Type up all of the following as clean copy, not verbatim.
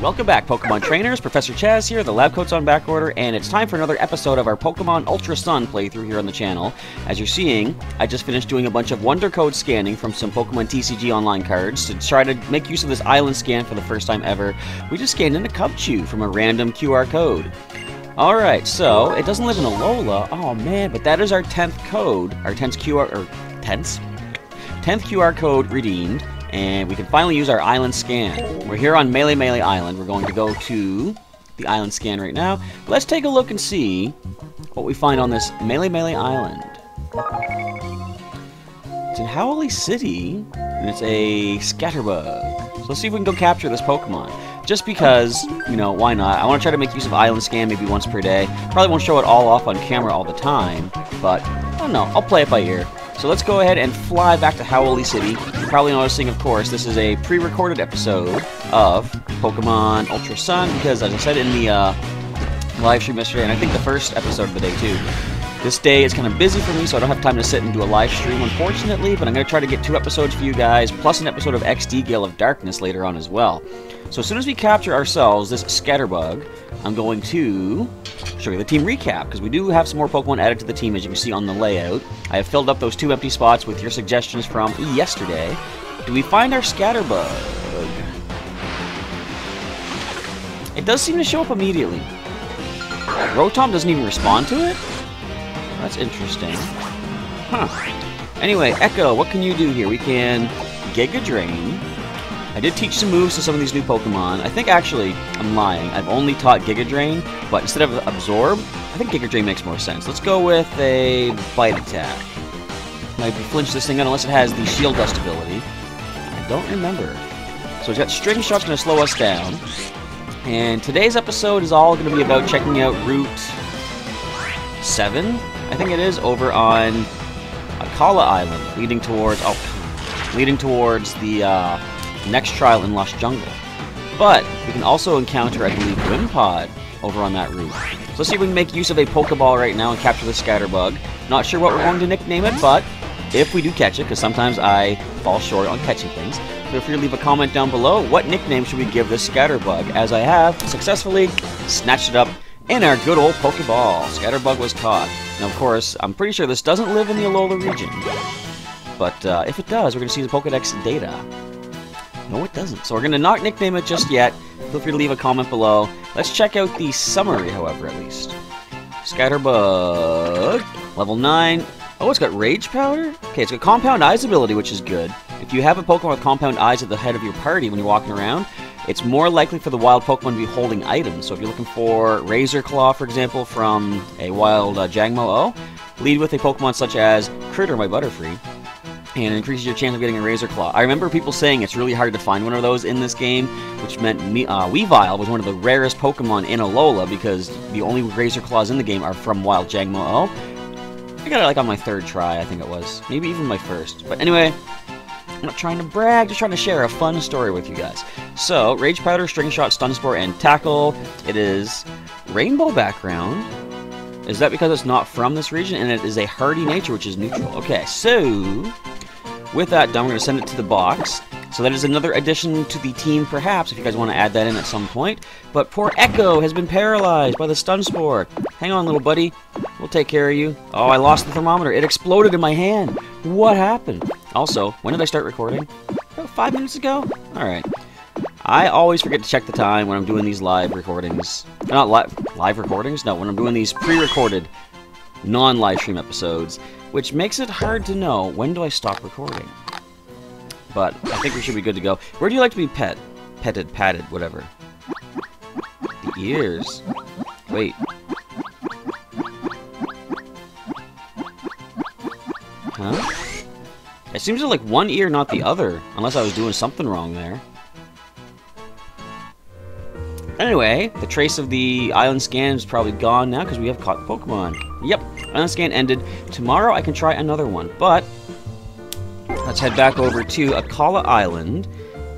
Welcome back, Pokemon trainers. Professor Chaz here, the lab coat's on back order, and it's time for another episode of our Pokemon Ultra Sun playthrough here on the channel. As you're seeing, I just finished doing a bunch of Wonder Code scanning from some Pokemon TCG Online cards to try to make use of this island scan for the first time ever. We just scanned in a Cubchoo from a random QR code. Alright, so, it doesn't live in Alola. Oh man, but that is our 10th code, our 10th QR code redeemed. And we can finally use our island scan. We're here on Melemele Island. We're going to go to the island scan right now. Let's take a look and see what we find on this Melemele Island. It's in Howley City, and it's a Scatterbug. So let's see if we can go capture this Pokemon. Just because, you know, why not? I want to try to make use of island scan maybe once per day. Probably won't show it all off on camera all the time, but I don't know. I'll play it by ear. So let's go ahead and fly back to Howley City. You're probably noticing, of course, this is a pre-recorded episode of Pokemon Ultra Sun, because as I said in the live stream yesterday, and I think the first episode of the day too, this day is kind of busy for me, so I don't have time to sit and do a live stream, unfortunately, but I'm going to try to get 2 episodes for you guys, plus an episode of XD Gale of Darkness later on as well. So as soon as we capture ourselves this Scatterbug, I'm going to show you the team recap, because we do have some more Pokemon added to the team, as you can see on the layout. I have filled up those 2 empty spots with your suggestions from yesterday. Do we find our Scatterbug? It does seem to show up immediately. Rotom doesn't even respond to it? That's interesting. Huh. Anyway, Echo, what can you do here? We can Giga Drain. I did teach some moves to some of these new Pokemon. I think, actually, I'm lying. I've only taught Giga Drain, but instead of Absorb, I think Giga Drain makes more sense. Let's go with a Bite Attack. Might flinch this thing out unless it has the Shield Dust ability. I don't remember. So we've got String Shot's going to slow us down. And today's episode is all going to be about checking out Route 7, I think it is, over on Akala Island, leading towards the next trial in Lush Jungle. But we can also encounter, I believe, Wimpod over on that route. So let's see if we can make use of a Pokeball right now and capture the Scatterbug. Not sure what we're going to nickname it, but if we do catch it, because sometimes I fall short on catching things, feel free to leave a comment down below. What nickname should we give this Scatterbug, as I have successfully snatched it up in our good old Pokeball. Scatterbug was caught. Now, of course, I'm pretty sure this doesn't live in the Alola region. But if it does, we're going to see the Pokedex data. No, it doesn't. So we're going to not nickname it just yet. Feel free to leave a comment below. Let's check out the summary, however, at least. Scatterbug, level 9. Oh, it's got Rage Powder? Okay, it's got Compound Eyes ability, which is good. If you have a Pokemon with Compound Eyes at the head of your party when you're walking around, it's more likely for the wild Pokemon to be holding items. So if you're looking for Razor Claw, for example, from a wild Jangmo-O, lead with a Pokemon such as Critter by Butterfree, and it increases your chance of getting a Razor Claw. I remember people saying it's really hard to find one of those in this game, which meant Weavile was one of the rarest Pokemon in Alola, because the only Razor Claws in the game are from wild Jangmo-O. I got it like on my 3rd try, I think it was. Maybe even my 1st. But anyway, I'm not trying to brag, just trying to share a fun story with you guys. So, Rage Powder, String Shot, Stun Spore, and Tackle. It is rainbow background. Is that because it's not from this region? And it is a hardy nature, which is neutral. Okay, so with that done, we're going to send it to the box. So that is another addition to the team, perhaps, if you guys want to add that in at some point. But poor Echo has been paralyzed by the Stun Spore. Hang on, little buddy. We'll take care of you. Oh, I lost the thermometer. It exploded in my hand. What happened? Also, when did I start recording? About 5 minutes ago? Alright. I always forget to check the time when I'm doing these live recordings. Not live recordings? No, when I'm doing these pre-recorded non-live stream episodes, which makes it hard to know when do I stop recording. But I think we should be good to go. Where do you like to be petted, patted, whatever? The ears. Wait. Huh? It seems to like one ear, not the other, unless I was doing something wrong there. Anyway, the trace of the island scan is probably gone now because we have caught Pokemon. Yep, island scan ended. Tomorrow I can try another one, but let's head back over to Akala Island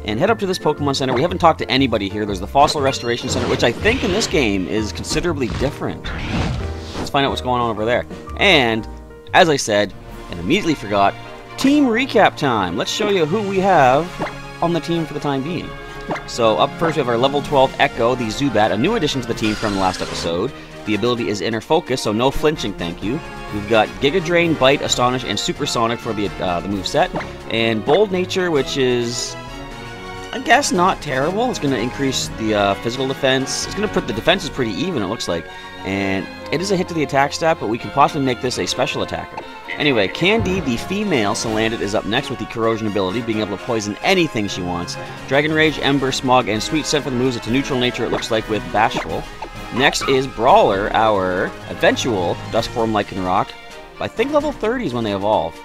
and head up to this Pokemon Center. We haven't talked to anybody here. There's the Fossil Restoration Center, which I think in this game is considerably different. Let's find out what's going on over there. And, as I said, and immediately forgot, team recap time. Let's show you who we have on the team for the time being. So up first we have our level 12 Echo, the Zubat, a new addition to the team from the last episode. The ability is Inner Focus, so no flinching, thank you. We've got Giga Drain, Bite, Astonish, and Supersonic for the moveset. And Bold Nature, which is, I guess, not terrible. It's going to increase the physical defense. It's going to put the defense is pretty even, it looks like. And it is a hit to the attack stat, but we can possibly make this a special attacker. Anyway, Candy, the female Salandit, is up next with the Corrosion ability, being able to poison anything she wants. Dragon Rage, Ember, Smog, and Sweet Scent for the moves. It's a neutral nature, it looks like, with Bashful. Next is Brawler, our eventual Duskform Lycanroc. I think level 30 is when they evolve.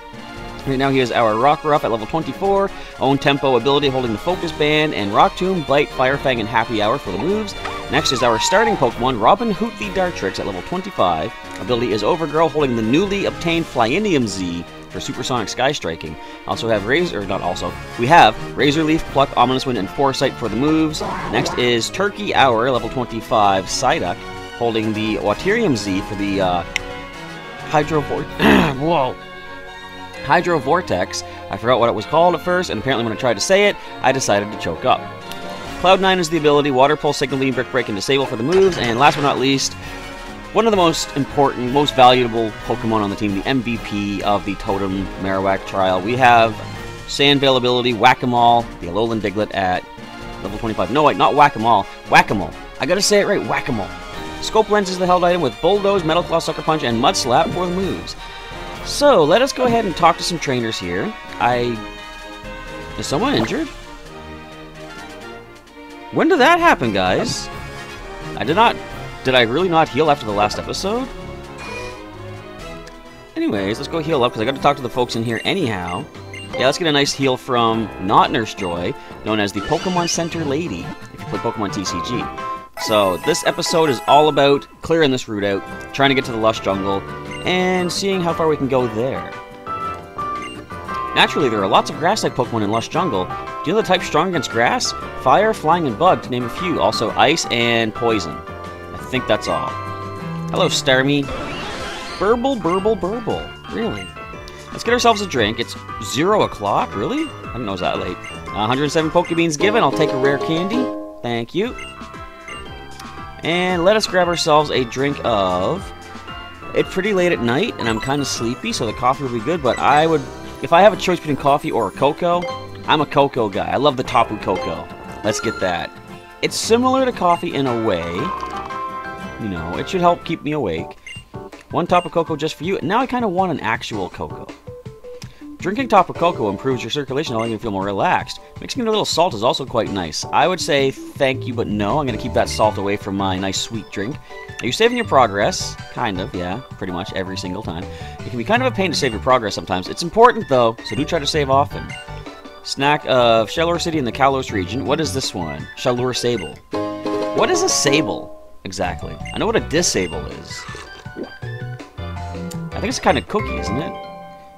Right now he is our Rockruff at level 24, Own Tempo ability holding the Focus Band, and Rock Tomb, Bite, Fire Fang, and Happy Hour for the moves. Next is our starting Pokemon, Robin Hoot the Dartrix at level 25. Ability is Overgirl holding the newly obtained Flyinium Z for Supersonic Sky Striking. Also have we have Razor Leaf, Pluck, Ominous Wind, and Foresight for the moves. Next is Turkey Hour, level 25, Psyduck, holding the Waterium Z for the Hydro Vortex. I forgot what it was called at first, and apparently when I tried to say it, I decided to choke up. Cloud9 is the ability, Water Pulse, Signal Beam, Brick Break, and Disable for the moves, and last but not least, one of the most important, most valuable Pokemon on the team, the MVP of the Totem Marowak trial. We have Sandvale ability, Whack-A-Mole, the Alolan Diglett at level 25. No, wait, not Whack-A-Mole. Whack-A-Mole. I gotta say it right, Whack-A-Mole. Scope Lens is the held item with Bulldoze, Metal Claw, Sucker Punch, and Mud Slap for the moves. So, let us go ahead and talk to some trainers here. Is someone injured? When did that happen, guys? Did I really not heal after the last episode? Anyways, let's go heal up, because I got to talk to the folks in here anyhow. Yeah, let's get a nice heal from not Nurse Joy, known as the Pokemon Center Lady, if you play Pokemon TCG. So, this episode is all about clearing this route out, trying to get to the Lush Jungle, and seeing how far we can go there. Naturally, there are lots of grass-type Pokemon in Lush Jungle. Do you know the type strong against grass? Fire, Flying, and Bug, to name a few. Also, Ice and Poison. I think that's all. Hello, Starmie. Burble, burble, burble. Really? Let's get ourselves a drink. It's 0 o'clock? Really? I didn't know it was that late. 107 Pokebeans given. I'll take a rare candy. Thank you. And let us grab ourselves a drink of... It's pretty late at night, and I'm kind of sleepy, so the coffee will be good, but I would... If I have a choice between coffee or a cocoa, I'm a cocoa guy. I love the Tapu Koko. Let's get that. It's similar to coffee in a way. You know, it should help keep me awake. One Tapu Koko just for you. Now I kind of want an actual cocoa. Drinking Tapu Koko improves your circulation, allowing you to feel more relaxed. Mixing in a little salt is also quite nice. I would say thank you, but no. I'm going to keep that salt away from my nice sweet drink. Are you saving your progress? Kind of, yeah. Pretty much every single time. It can be kind of a pain to save your progress sometimes. It's important, though, so do try to save often. Snack of Shellor City in the Kalos region. What is this one? Shellor Sable. What is a Sable, exactly? I know what a Disable is. I think it's kind of cookie, isn't it?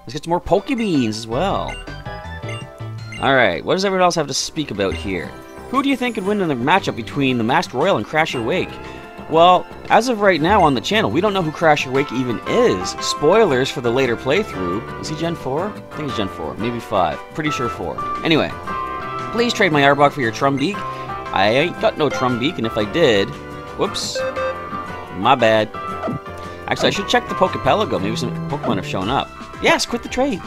Let's get some more Pokebeans as well. Alright, what does everyone else have to speak about here? Who do you think could win in the matchup between the Masked Royal and Crasher Wake? Well, as of right now on the channel, we don't know who Crasher Wake even is. Spoilers for the later playthrough. Is he Gen 4? I think he's Gen 4. Maybe 5. Pretty sure 4. Anyway, please trade my Arbok for your Trumbeak. I ain't got no Trumbeak, and if I did... Whoops. My bad. Actually, I should check the Pokepelago. Maybe some Pokemon have shown up. Yes, quit the trade.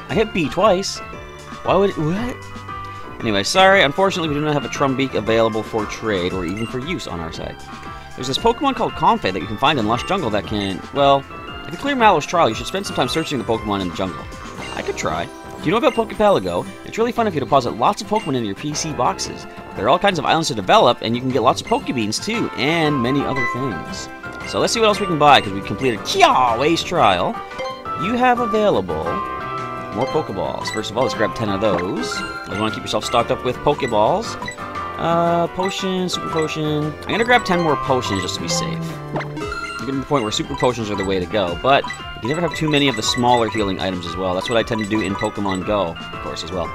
I hit B twice. Why would it... What? Anyway, sorry. Unfortunately, we do not have a Trumbeak available for trade or even for use on our side. There's this Pokemon called Comfey that you can find in Lush Jungle that can... Well, if you clear Mallow's Trial, you should spend some time searching the Pokemon in the jungle. I could try. Do you know about Pokepelago? It's really fun if you deposit lots of Pokemon into your PC boxes. There are all kinds of islands to develop, and you can get lots of Pokebeans too, and many other things. So let's see what else we can buy, because we completed Kiawe's Trial. You have available more Pokeballs. First of all, let's grab 10 of those. You want to keep yourself stocked up with Pokeballs. Potion, Super Potion. I'm going to grab 10 more Potions just to be safe. I'm getting to the point where Super Potions are the way to go, but you can never have too many of the smaller healing items as well. That's what I tend to do in Pokemon Go, of course, as well.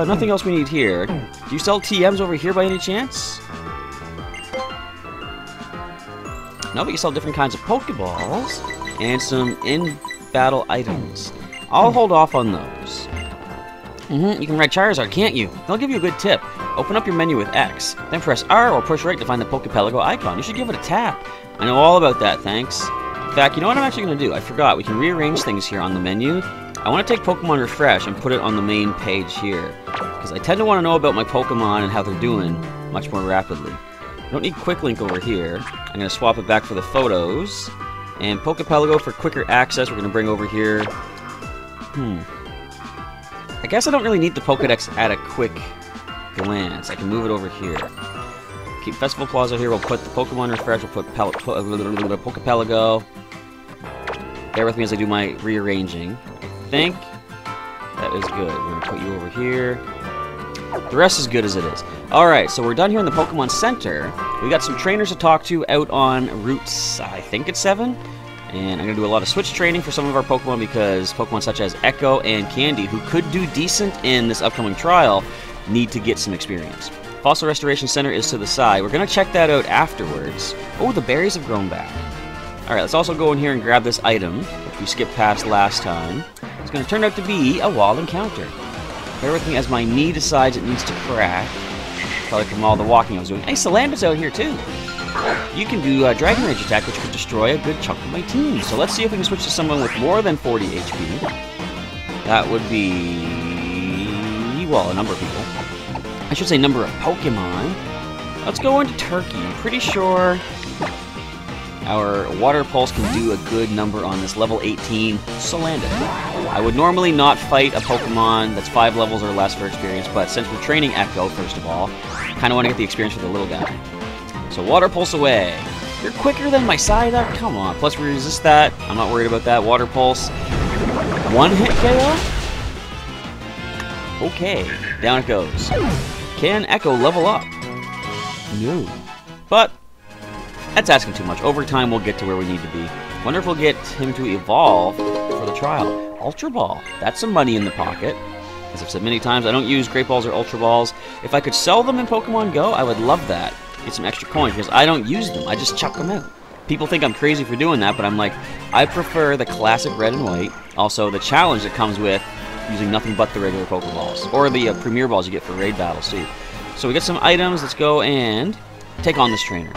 Nothing else we need here. Do you sell TMs over here by any chance? No, but you sell different kinds of Pokeballs and some in-battle items. I'll hold off on those. You can ride Charizard, can't you? They'll give you a good tip. Open up your menu with X, then press R or push right to find the Poképelago icon. You should give it a tap. I know all about that, thanks. In fact, you know what I'm actually going to do? I forgot. We can rearrange things here on the menu. I want to take Pokemon Refresh and put it on the main page here, because I tend to want to know about my Pokemon and how they're doing much more rapidly. I don't need Quick Link over here. I'm going to swap it back for the photos. And Poképelago for quicker access, we're going to bring over here. I guess I don't really need the Pokedex at a quick glance. I can move it over here. Keep Festival Plaza here. We'll put the Pokemon Refresh. We'll put Poképelago. Bear with me as I do my rearranging. I think that is good. We're going to put you over here. The rest is good as it is. Alright, so we're done here in the Pokemon Center. We got some trainers to talk to out on Route, I think it's 7. And I'm going to do a lot of switch training for some of our Pokemon because Pokemon such as Echo and Candy, who could do decent in this upcoming trial, need to get some experience. Fossil Restoration Center is to the side. We're going to check that out afterwards. Oh, the berries have grown back. Alright, let's also go in here and grab this item, which we skipped past last time. It's going to turn out to be a wild encounter. Bear with me as my knee decides it needs to crack. Probably from all the walking I was doing. Hey, Salandit's out here too. You can do a Dragon Rage attack, which could destroy a good chunk of my team. So let's see if we can switch to someone with more than 40 HP. That would be, well, a number of people. I should say number of Pokemon. Let's go into Turkey. I'm pretty sure our Water Pulse can do a good number on this level 18 Salandit. I would normally not fight a Pokemon that's 5 levels or less for experience, but since we're training Echo, first of all, I kind of want to get the experience with the little guy. So Water Pulse away. You're quicker than my Psyduck? Come on. Plus we resist that. I'm not worried about that. Water Pulse. One hit KO? Okay. Down it goes. Can Echo level up? No. But that's asking too much. Over time, we'll get to where we need to be. Wonder if we'll get him to evolve for the trial. Ultra Ball. That's some money in the pocket. As I've said many times, I don't use Great Balls or Ultra Balls. If I could sell them in Pokemon Go, I would love that. Get some extra coins, because I don't use them. I just chuck them out. People think I'm crazy for doing that, but I'm like, I prefer the classic red and white. Also, the challenge that comes with using nothing but the regular Pokeballs. Or the Premier Balls you get for raid battles, too. So we get some items. Let's go and take on this trainer.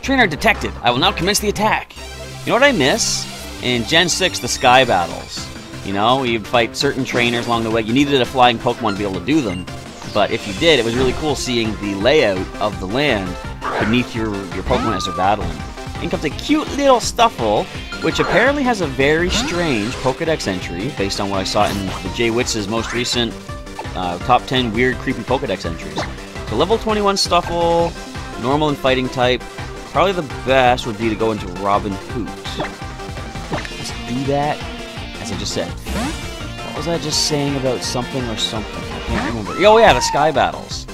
Trainer detected. I will now commence the attack. You know what I miss? In Gen 6, the Sky Battles. You know, you'd fight certain trainers along the way. You needed a flying Pokemon to be able to do them. But if you did, it was really cool seeing the layout of the land beneath your Pokemon as they're battling. In comes a cute little Stuffle, which apparently has a very strange Pokedex entry, based on what I saw in the Jay Witz's most recent top 10 weird, creepy Pokedex entries. So level 21 Stuffle, normal and fighting type. Probably the best would be to go into Robin Hoot. Let's do that, as I just said. What was I just saying about something or something? I can't remember. Oh yeah, the Sky Battles.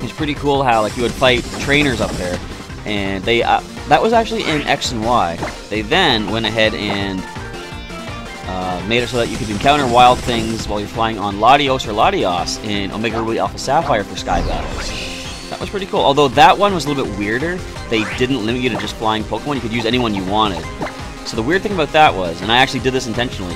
It's pretty cool how like you would fight trainers up there, and they that was actually in X and Y. They then went ahead and made it so that you could encounter wild things while you're flying on Latios or Latios in Omega Ruby Alpha Sapphire for Sky Battles. That was pretty cool. Although that one was a little bit weirder. They didn't limit you to just flying Pokemon. You could use anyone you wanted. So the weird thing about that was, and I actually did this intentionally,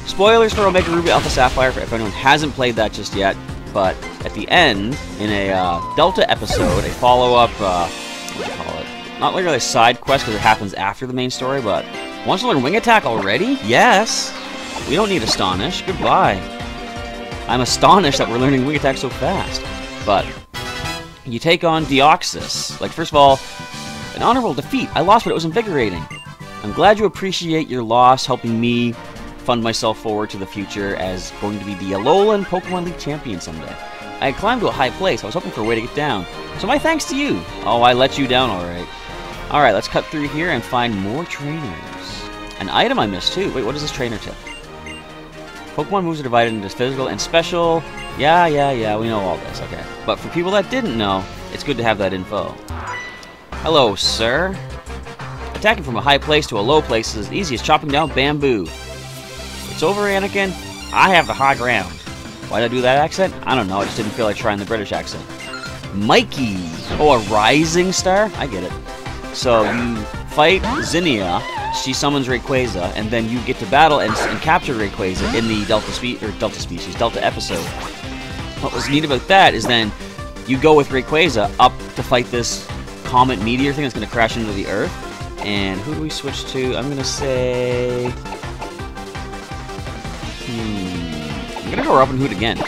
spoilers for Omega Ruby Alpha Sapphire if anyone hasn't played that just yet, but at the end, in a Delta episode, a follow-up, what do you call it? Not like a side quest because it happens after the main story, but wants to learn Wing Attack already? Yes! We don't need Astonish. Goodbye. I'm astonished that we're learning Wing Attack so fast. But you take on Deoxys. Like, first of all, an honorable defeat. I lost, but it was invigorating. I'm glad you appreciate your loss, helping me fund myself forward to the future as going to be the Alolan Pokemon League champion someday. I had climbed to a high place. I was hoping for a way to get down. So my thanks to you. Oh, I let you down alright. Alright, let's cut through here and find more trainers. An item I missed too. Wait, what is this trainer tip? Pokemon moves are divided into physical and special. Yeah, we know all this, okay. But for people that didn't know, it's good to have that info. Hello, sir. Attacking from a high place to a low place is as easy as chopping down bamboo. It's over, Anakin. I have the high ground. Why did I do that accent? I don't know, I just didn't feel like trying the British accent. Mikey! Oh, a rising star? I get it. So you fight Zinnia, she summons Rayquaza, and then you get to battle and capture Rayquaza in the Delta episode. what was neat about that is then you go with Rayquaza up to fight this comet meteor thing that's going to crash into the Earth. And who do we switch to? I'm going to say... I'm going to go Robin Hood again.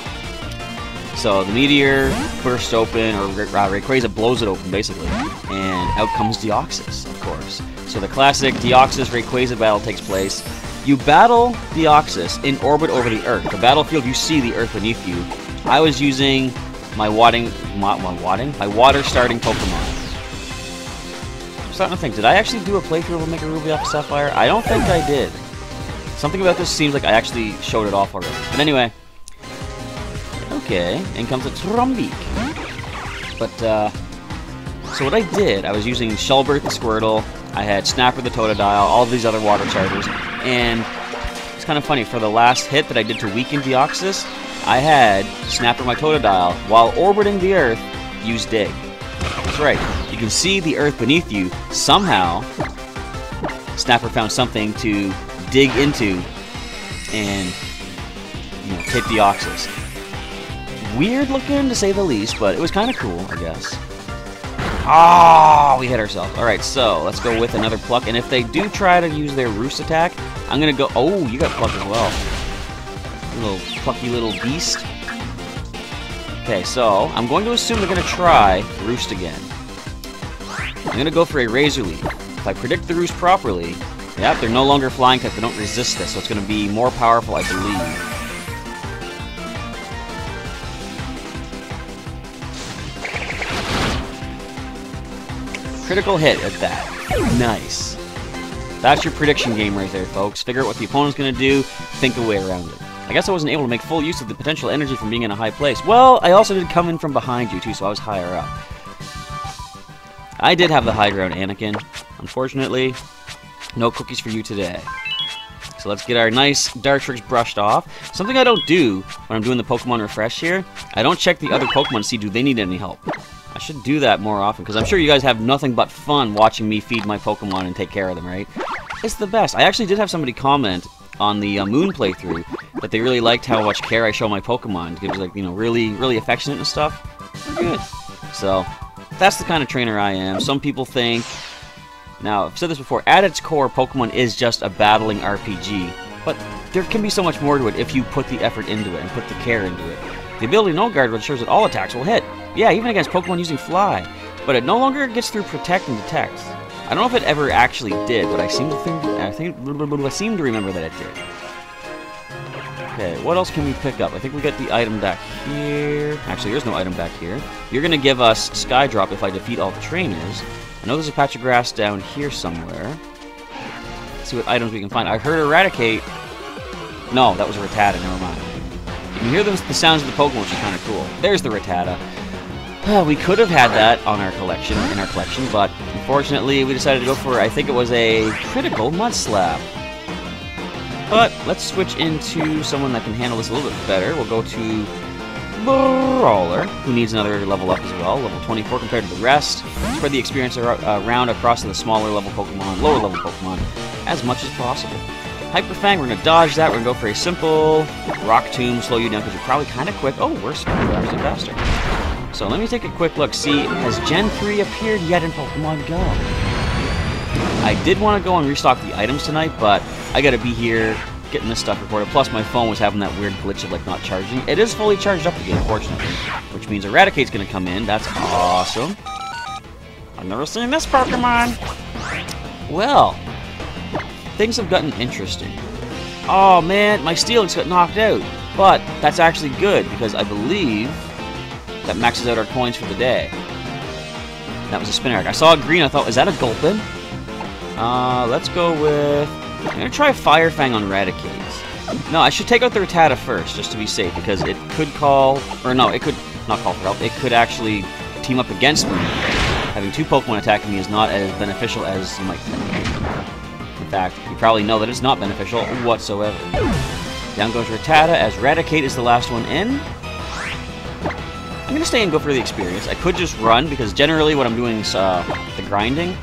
So the meteor bursts open, or Rayquaza blows it open, basically. And out comes Deoxys, of course. So the classic Deoxys-Rayquaza battle takes place. You battle Deoxys in orbit over the Earth. The battlefield, you see the Earth beneath you. I was using my water starting Pokemon. I'm starting to think, did I actually do a playthrough of Omega Ruby Alpha Sapphire? I don't think I did. Something about this seems like I actually showed it off already. But anyway. Okay, in comes a Trumbeak. But, so what I did, I was using Shelbert the Squirtle, I had Snapper the Totodile, all of these other water starters, and it's kind of funny, for the last hit that I did to weaken Deoxys, I had Snapper my Totodile, while orbiting the Earth, use Dig. That's right, you can see the Earth beneath you. Somehow, Snapper found something to dig into and, you know, hit Deoxys. Weird looking, to say the least, but it was kind of cool, I guess. Ah, we hit ourselves. Alright, so let's go with another Pluck, and if they do try to use their Roost attack, I'm gonna go... Oh, you got Pluck as well. You little plucky little beast. Okay, so I'm going to assume they're gonna try Roost again. I'm gonna go for a Razor Leaf. If I predict the Roost properly, yep, they're no longer flying type, they don't resist this, so it's gonna be more powerful, I believe. Critical hit at that. Nice. That's your prediction game right there, folks. Figure out what the opponent's going to do, think a way around it. I guess I wasn't able to make full use of the potential energy from being in a high place. Well, I also did come in from behind you, too, so I was higher up. I did have the high ground, Anakin. Unfortunately, no cookies for you today. So let's get our nice Dartrix brushed off. Something I don't do when I'm doing the Pokemon Refresh here, I don't check the other Pokemon to see do they need any help. I should do that more often, because I'm sure you guys have nothing but fun watching me feed my Pokemon and take care of them, right? It's the best. I actually did have somebody comment on the Moon playthrough that they really liked how much care I show my Pokemon. It was like, you know, really affectionate and stuff. Good. So, that's the kind of trainer I am. Some people think... Now, I've said this before, at its core, Pokemon is just a battling RPG. But there can be so much more to it if you put the effort into it and put the care into it. The ability No Guard ensures that all attacks will hit. Yeah, even against Pokemon using Fly. But it no longer gets through Protect and Detect. I don't know if it ever actually did, but I seem to remember that it did. Okay, what else can we pick up? I think we got the item back here. Actually, there's no item back here. You're going to give us Skydrop if I defeat all the trainers. I know there's a patch of grass down here somewhere. Let's see what items we can find. I heard Eradicate. No, that was a Rattata, never mind. You can hear the sounds of the Pokemon, which is kind of cool. There's the Rattata. We could have had that on our collection, but unfortunately we decided to go for, I think it was a critical Mud Slap. But let's switch into someone that can handle this a little bit better. We'll go to Brawler, who needs another level up as well, level 24 compared to the rest. Spread the experience around across the smaller level Pokemon, lower level Pokemon, as much as possible. Hyper Fang, we're going to dodge that. We're going to go for a simple Rock Tomb, slow you down because you're probably kind of quick. Oh, we're actually faster. So let me take a quick look. See, has Gen 3 appeared yet in Pokemon Go? I did want to go and restock the items tonight, but I got to be here getting this stuff recorded. Plus, my phone was having that weird glitch of like not charging. It is fully charged up again, fortunately, which means Eradicate's going to come in. That's awesome. I've never seen this Pokemon. Well, things have gotten interesting. Oh man, my Steelix got knocked out. But that's actually good because I believe that maxes out our coins for the day. That was a Spinarak. I saw a green, I thought, is that a Gulpin? Let's go with... I'm going to try Fire Fang on Raticate. No, I should take out the Rattata first, just to be safe, because it could call... Or no, it could not call for help. It could actually team up against me. Having two Pokemon attacking me is not as beneficial as you might think. In fact, you probably know that it's not beneficial whatsoever. Down goes Rattata, as Raticate is the last one in. I'm going to stay and go for the experience. I could just run, because generally what I'm doing is the grinding.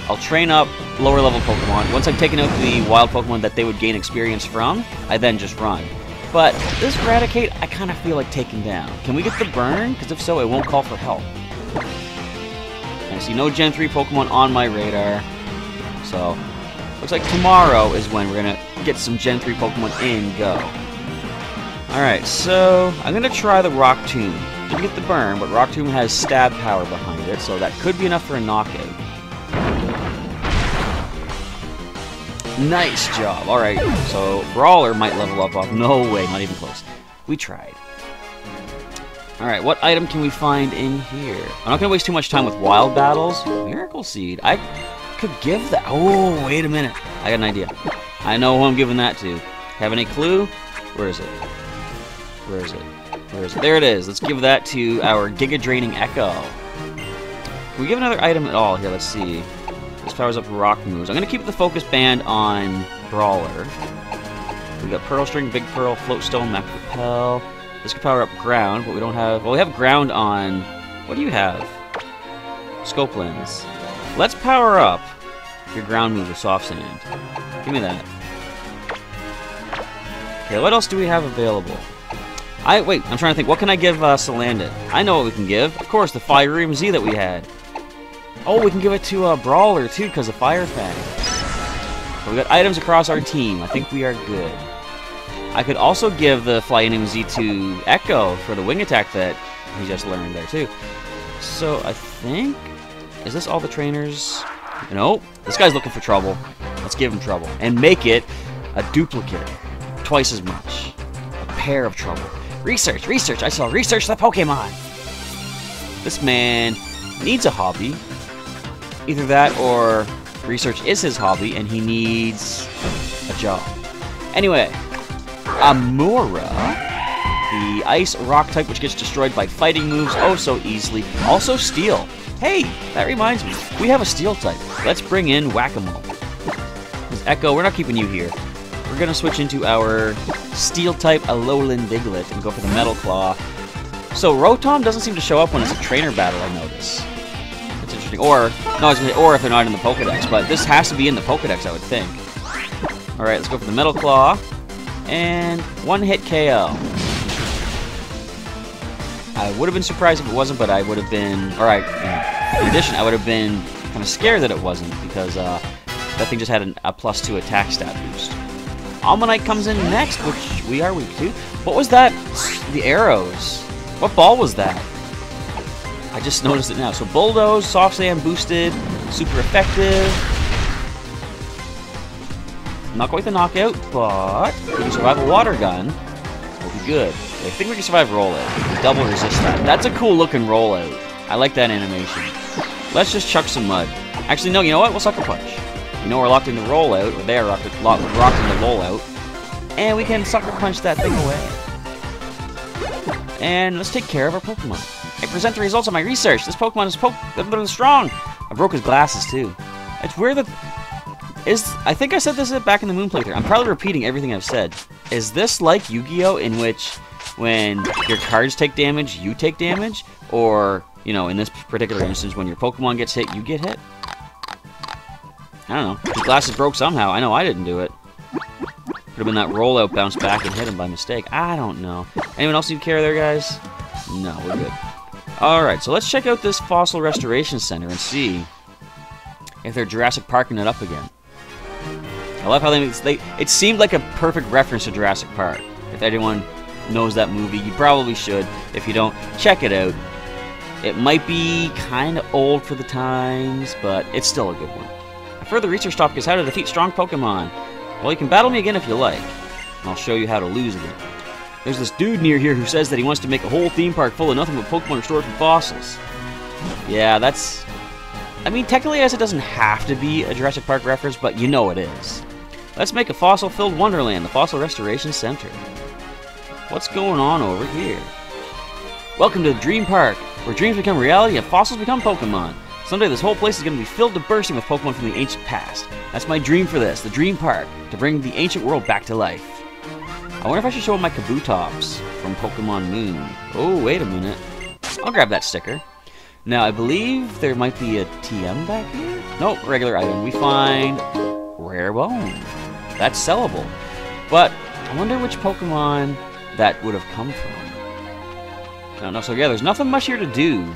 I'll train up lower level Pokemon. Once I've taken out the wild Pokemon that they would gain experience from, I then just run. But this Raticate, I kind of feel like taking down. Can we get the burn? Because if so, it won't call for help. I see no Gen 3 Pokemon on my radar. So, looks like tomorrow is when we're going to get some Gen 3 Pokemon in go. Alright, so I'm going to try the Rock Tomb. Didn't get the burn, but Rock Tomb has stab power behind it, so that could be enough for a knockout. Nice job. Alright, so Brawler might level up off. No way, not even close. We tried. Alright, what item can we find in here? I'm not going to waste too much time with wild battles. Miracle Seed. I could give that. Oh, wait a minute. I got an idea. I know who I'm giving that to. Have any clue? Where is it? Where is it? Where is it? There it is. Let's give that to our Giga Draining Echo. Can we give another item at all? Here, let's see. This powers up rock moves. I'm going to keep the focus band on Brawler. We got Pearl String, Big Pearl, Float Stone, Max Repel. This could power up ground, but we don't have... Well, we have ground on... What do you have? Scope Lens. Let's power up your ground move with Soft Sand. Give me that. Okay, what else do we have available? Wait, I'm trying to think. What can I give Salandit? I know what we can give. Of course, the Fire Z that we had. Oh, we can give it to Brawler, too, because of Fire Fang. So we got items across our team. I think we are good. I could also give the Flying Z to Echo for the wing attack that he just learned there, too. So, I think... Is this all the trainers? Nope. This guy's looking for trouble. Let's give him trouble. And make it a duplicate. Twice as much. A pair of trouble. Research! Research! I shall research the Pokemon! This man needs a hobby. Either that or research is his hobby and he needs a job. Anyway, Amura, the ice rock type which gets destroyed by fighting moves oh so easily. Also steel. Hey, that reminds me. We have a steel type. Let's bring in Whack-A-Mole. Echo, we're not keeping you here. We're going to switch into our steel type Alolan Diglett and go for the Metal Claw. So Rotom doesn't seem to show up when it's a trainer battle, I notice. That's interesting. Or, no, I was going to say, or if they're not in the Pokedex, but this has to be in the Pokedex, I would think. Alright, let's go for the Metal Claw. And one-hit KO. I would have been surprised if it wasn't, but I would have been... Alright, in addition, I would have been kind of scared that it wasn't, because that thing just had a +2 attack stat boost. Almanite comes in next, which we are weak to. What was that? The arrows. What ball was that? I just noticed it now. So Bulldoze, Soft Sand boosted, super effective. Not quite the knockout, but if we can survive a water gun, we'll be good. I think we can survive rollout. Double resist that. That's a cool looking rollout. I like that animation. Let's just chuck some mud. Actually, no, you know what? We'll Sucker Punch. You know we're locked into rollout, or they are locked into rollout, and we can Sucker Punch that thing away. And let's take care of our Pokemon. I present the results of my research. This Pokemon is strong. I broke his glasses too. It's weird that I think I said this back in the Moon playthrough. I'm probably repeating everything I've said. Is this like Yu-Gi-Oh, in which when your cards take damage, you take damage, or you know, in this particular instance, when your Pokemon gets hit, you get hit? I don't know. His glasses broke somehow. I know I didn't do it. Could have been that rollout bounced back and hit him by mistake. I don't know. Anyone else need care there, guys? No, we're good. Alright, so let's check out this Fossil Restoration Center and see if they're Jurassic Parking it up again. I love how it seemed like a perfect reference to Jurassic Park. If anyone knows that movie, you probably should. If you don't, check it out. It might be kind of old for the times, but it's still a good one. A further research topic is how to defeat strong Pokemon. Well, you can battle me again if you like, and I'll show you how to lose again. There's this dude near here who says that he wants to make a whole theme park full of nothing but Pokemon restored from fossils. Yeah, that's... I mean, technically, as it doesn't have to be a Jurassic Park reference, but you know it is. Let's make a fossil-filled wonderland, the Fossil Restoration Center. What's going on over here? Welcome to the Dream Park, where dreams become reality and fossils become Pokemon. Someday this whole place is going to be filled to bursting with Pokemon from the ancient past. That's my dream for this, the Dream Park, to bring the ancient world back to life. I wonder if I should show them my Kabutops from Pokemon Moon. Oh, wait a minute. I'll grab that sticker. Now, I believe there might be a TM back here? Nope, regular item. We find Rare Bone. That's sellable. But I wonder which Pokemon that would have come from. I don't know. So yeah, there's nothing much here to do.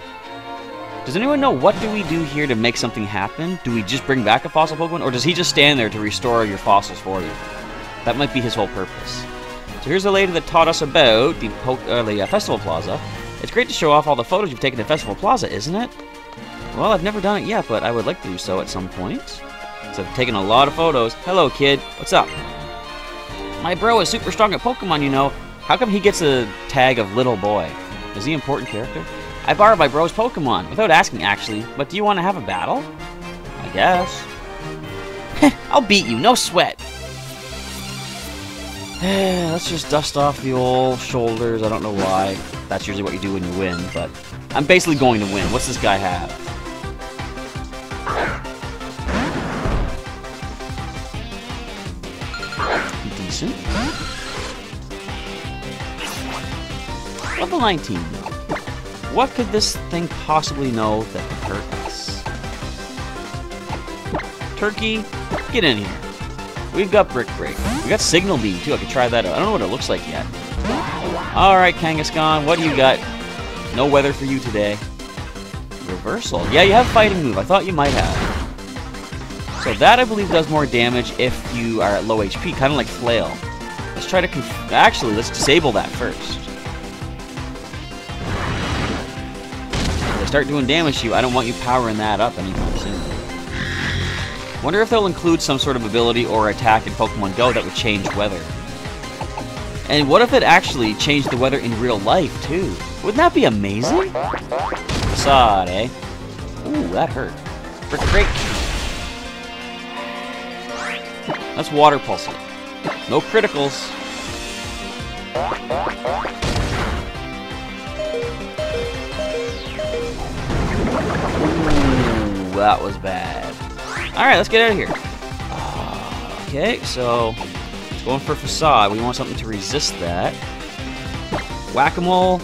Does anyone know what do we do here to make something happen? Do we just bring back a fossil Pokemon, or does he just stand there to restore your fossils for you? That might be his whole purpose. So here's a lady that taught us about the Festival Plaza. It's great to show off all the photos you've taken at Festival Plaza, isn't it? Well, I've never done it yet, but I would like to do so at some point. So I've taken a lot of photos. Hello, kid. What's up? My bro is super strong at Pokemon, you know. How come he gets a tag of little boy? Is he an important character? I borrowed my bro's Pokemon, without asking actually, but do you want to have a battle? I guess. I'll beat you, no sweat. Let's just dust off the old shoulders. I don't know why. That's usually what you do when you win, but I'm basically going to win. What's this guy have? Decent. Level 19, though. What could this thing possibly know that could hurt us? Turkey, get in here. We've got Brick Break. We got Signal Beam, too. I could try that out. I don't know what it looks like yet. Alright, Kangaskhan, what do you got? No weather for you today. Reversal. Yeah, you have Fighting Move. I thought you might have. So that, I believe, does more damage if you are at low HP, kind of like Flail. Let's try to actually, let's disable that first. Start doing damage to you, I don't want you powering that up anytime soon. Wonder if they'll include some sort of ability or attack in Pokemon Go that would change weather. And what if it actually changed the weather in real life, too? Wouldn't that be amazing? Facade, eh? Ooh, that hurt. Brick Break. Let's Water Pulse it. No criticals. Ooh, that was bad. Alright, let's get out of here. Okay, so going for Facade. We want something to resist that. Whack-A-Mole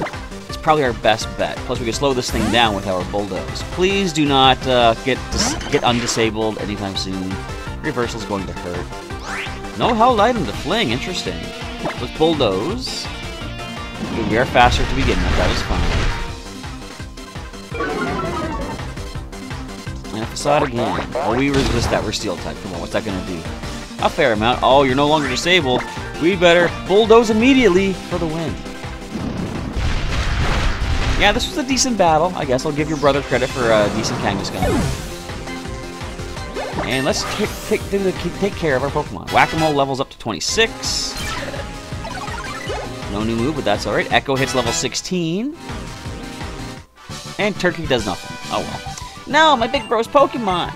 is probably our best bet. Plus, we can slow this thing down with our Bulldoze. Please do not get undisabled anytime soon. Reversal's going to hurt. No held item to Fling. Interesting. Let's Bulldoze. We are faster to begin with. That is fine. And Facade again. Oh, we resist that. We're Steel type. Come on, what's that going to do? A fair amount. Oh, you're no longer disabled. We better Bulldoze immediately for the win. Yeah, this was a decent battle. I guess I'll give your brother credit for a decent Kangaskhan. And let's take care of our Pokemon. Whack-A-Mole levels up to 26. No new move, but that's alright. Echo hits level 16. And Turkey does nothing. Oh well. No, my big bro's Pokemon!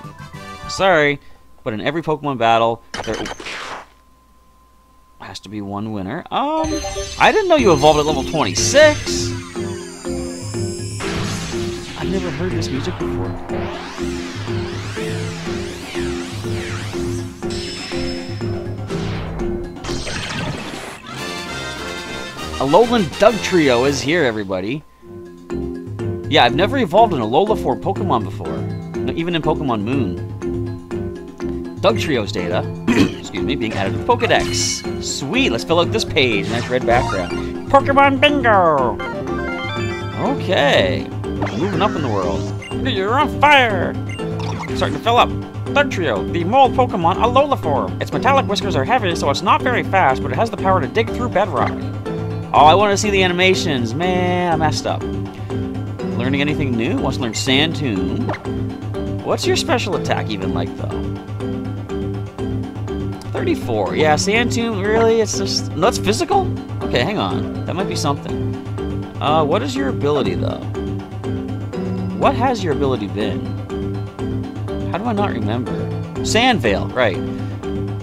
Sorry, but in every Pokemon battle, there has to be one winner. I didn't know you evolved at level 26! I've never heard this music before. Alolan Dugtrio is here, everybody. Yeah, I've never evolved an Alola 4 Pokemon before. Not even in Pokemon Moon. Dugtrio's data, excuse me, being added to the Pokedex. Sweet, let's fill out this page. Nice red background. Pokemon Bingo! Okay. Moving up in the world. You're on fire! Starting to fill up. Dugtrio, the mold Pokemon Alola form. Its metallic whiskers are heavy, so it's not very fast, but it has the power to dig through bedrock. Oh, I want to see the animations. Man, I messed up. Learning anything new? Wants to learn Sand Tomb. What's your special attack even like, though? 34. Yeah, Sand Tomb, really? It's just... No, that's physical? Okay, hang on. That might be something. What is your ability, though? What has your ability been? How do I not remember? Sandveil, right.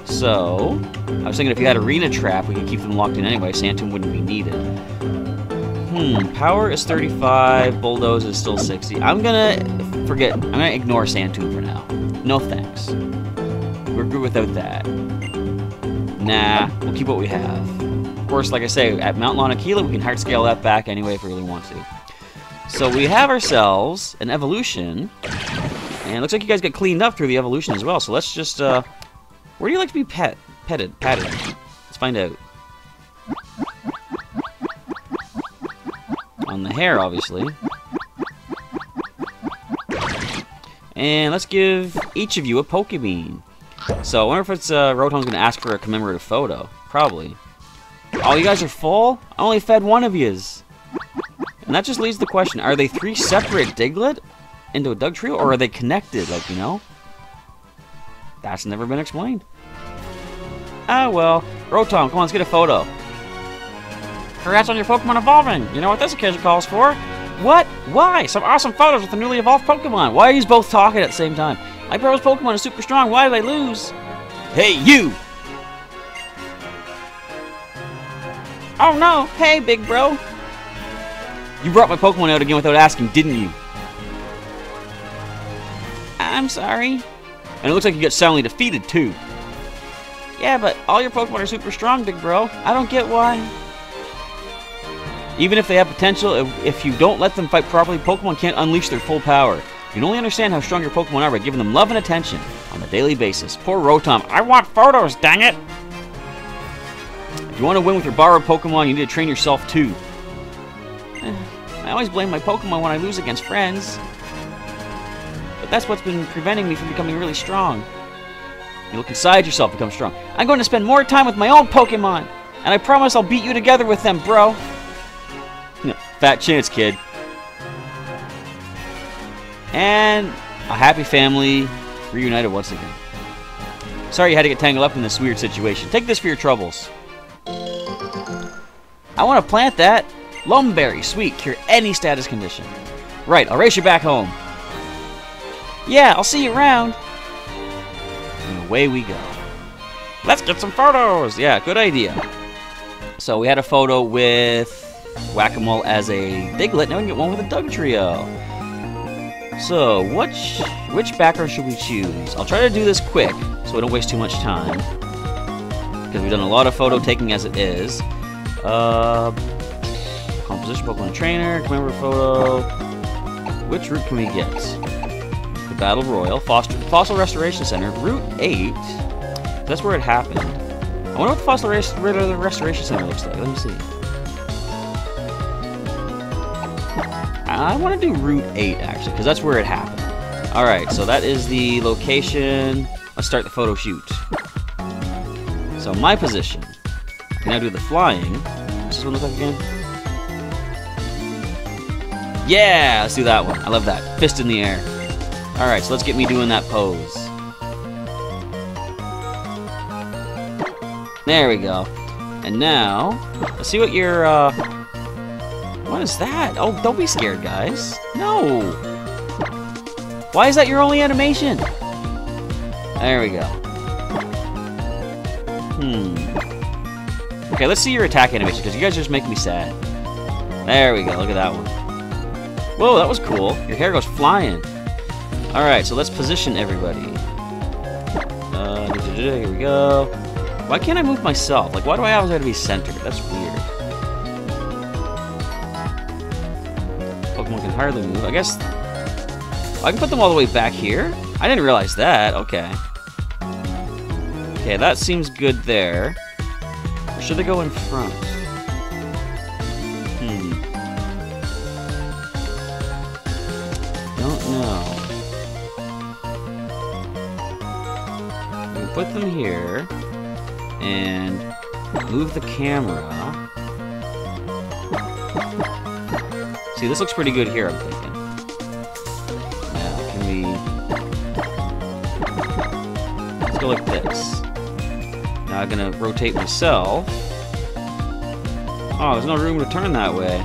So, I was thinking if you had Arena Trap, we could keep them locked in anyway. Sand Tomb wouldn't be needed. Power is 35, Bulldoze is still 60. I'm gonna ignore Sand Tomb for now. No thanks. We're good without that. Nah, we'll keep what we have. Of course, like I say, at Mount Lanakila, we can hard scale that back anyway if we really want to. So we have ourselves an evolution, and it looks like you guys got cleaned up through the evolution as well. So let's just, where do you like to be patted? Let's find out. On the hair, obviously. And let's give each of you a Pokebean. So I wonder if it's Rotom's gonna ask for a commemorative photo. Probably. Oh, you guys are full? I only fed one of yous. And that just leaves the question, are they 3 separate Diglett into a Dugtrio, or are they connected, like, you know? That's never been explained. Ah, well. Rotom, come on, let's get a photo. Congrats on your Pokemon evolving. You know what this occasion calls for? What? Why? Some awesome photos with the newly evolved Pokemon. Why are you both talking at the same time? My bro's Pokemon is super strong. Why did I lose? Hey, you! Oh no! Hey, big bro! You brought my Pokemon out again without asking, didn't you? I'm sorry. And it looks like you got soundly defeated, too. Yeah, but all your Pokemon are super strong, big bro. I don't get why. Even if they have potential, if you don't let them fight properly, Pokemon can't unleash their full power. You can only understand how strong your Pokemon are by giving them love and attention on a daily basis. Poor Rotom. I want photos, dang it! If you want to win with your borrowed Pokemon, you need to train yourself, too. I always blame my Pokemon when I lose against friends. But that's what's been preventing me from becoming really strong. You look inside yourself to become strong. I'm going to spend more time with my own Pokemon! And I promise I'll beat you together with them, bro! Fat chance, kid. And a happy family reunited once again. Sorry you had to get tangled up in this weird situation. Take this for your troubles. I want to plant that. Lumberry, sweet, cure any status condition. Right, I'll race you back home. Yeah, I'll see you around. And away we go. Let's get some photos. Yeah, good idea. So we had a photo with Whack-A-Mole as a Diglett. Now we can get one with a Dugtrio. So, which background should we choose? I'll try to do this quick, so we don't waste too much time. Because we've done a lot of photo taking as it is. Composition, Pokemon Trainer, commemorative photo. Which route can we get? The Battle Royal, Fossil Restoration Center, Route 8. That's where it happened. I wonder what the Fossil Restoration Center looks like. Let me see. I want to do Route 8, actually, because that's where it happened. Alright, so that is the location. Let's start the photo shoot. So, my position. I can now do the flying. What's this one look like again? Yeah! Let's do that one. I love that. Fist in the air. Alright, so let's get me doing that pose. There we go. And now, let's see what your, what is that? Oh, don't be scared, guys. No! Why is that your only animation? There we go. Okay, let's see your attack animation, because you guys just make me sad. There we go, look at that one. Whoa, that was cool. Your hair goes flying. Alright, so let's position everybody. Here we go. Why can't I move myself? Like, why do I always have to be centered? That's weird. Pokemon can hardly move. I guess I can put them all the way back here? I didn't realize that. Okay. Okay, that seems good there. Or should they go in front? Don't know. We can put them here and move the camera. See, this looks pretty good here, I'm thinking. Now, can we... Let's go like this. Now I'm gonna rotate myself. Oh, there's no room to turn that way.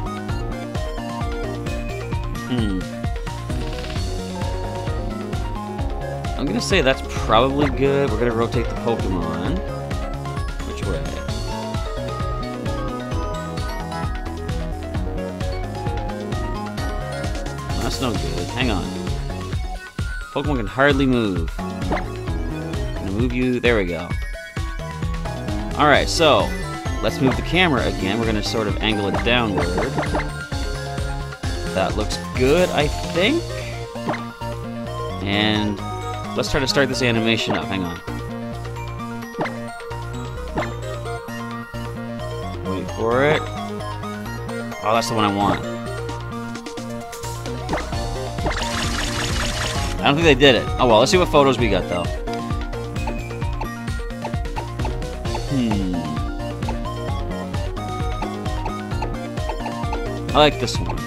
I'm gonna say that's probably good. We're gonna rotate the Pokemon. Which way? That's no good. Hang on. Pokemon can hardly move. I'm gonna move you. There we go. Alright, so let's move the camera again. We're gonna sort of angle it downward. That looks good, I think. And let's try to start this animation up. Hang on. We for it. Oh, that's the one I want. I don't think they did it. Oh well, let's see what photos we got though. I like this one.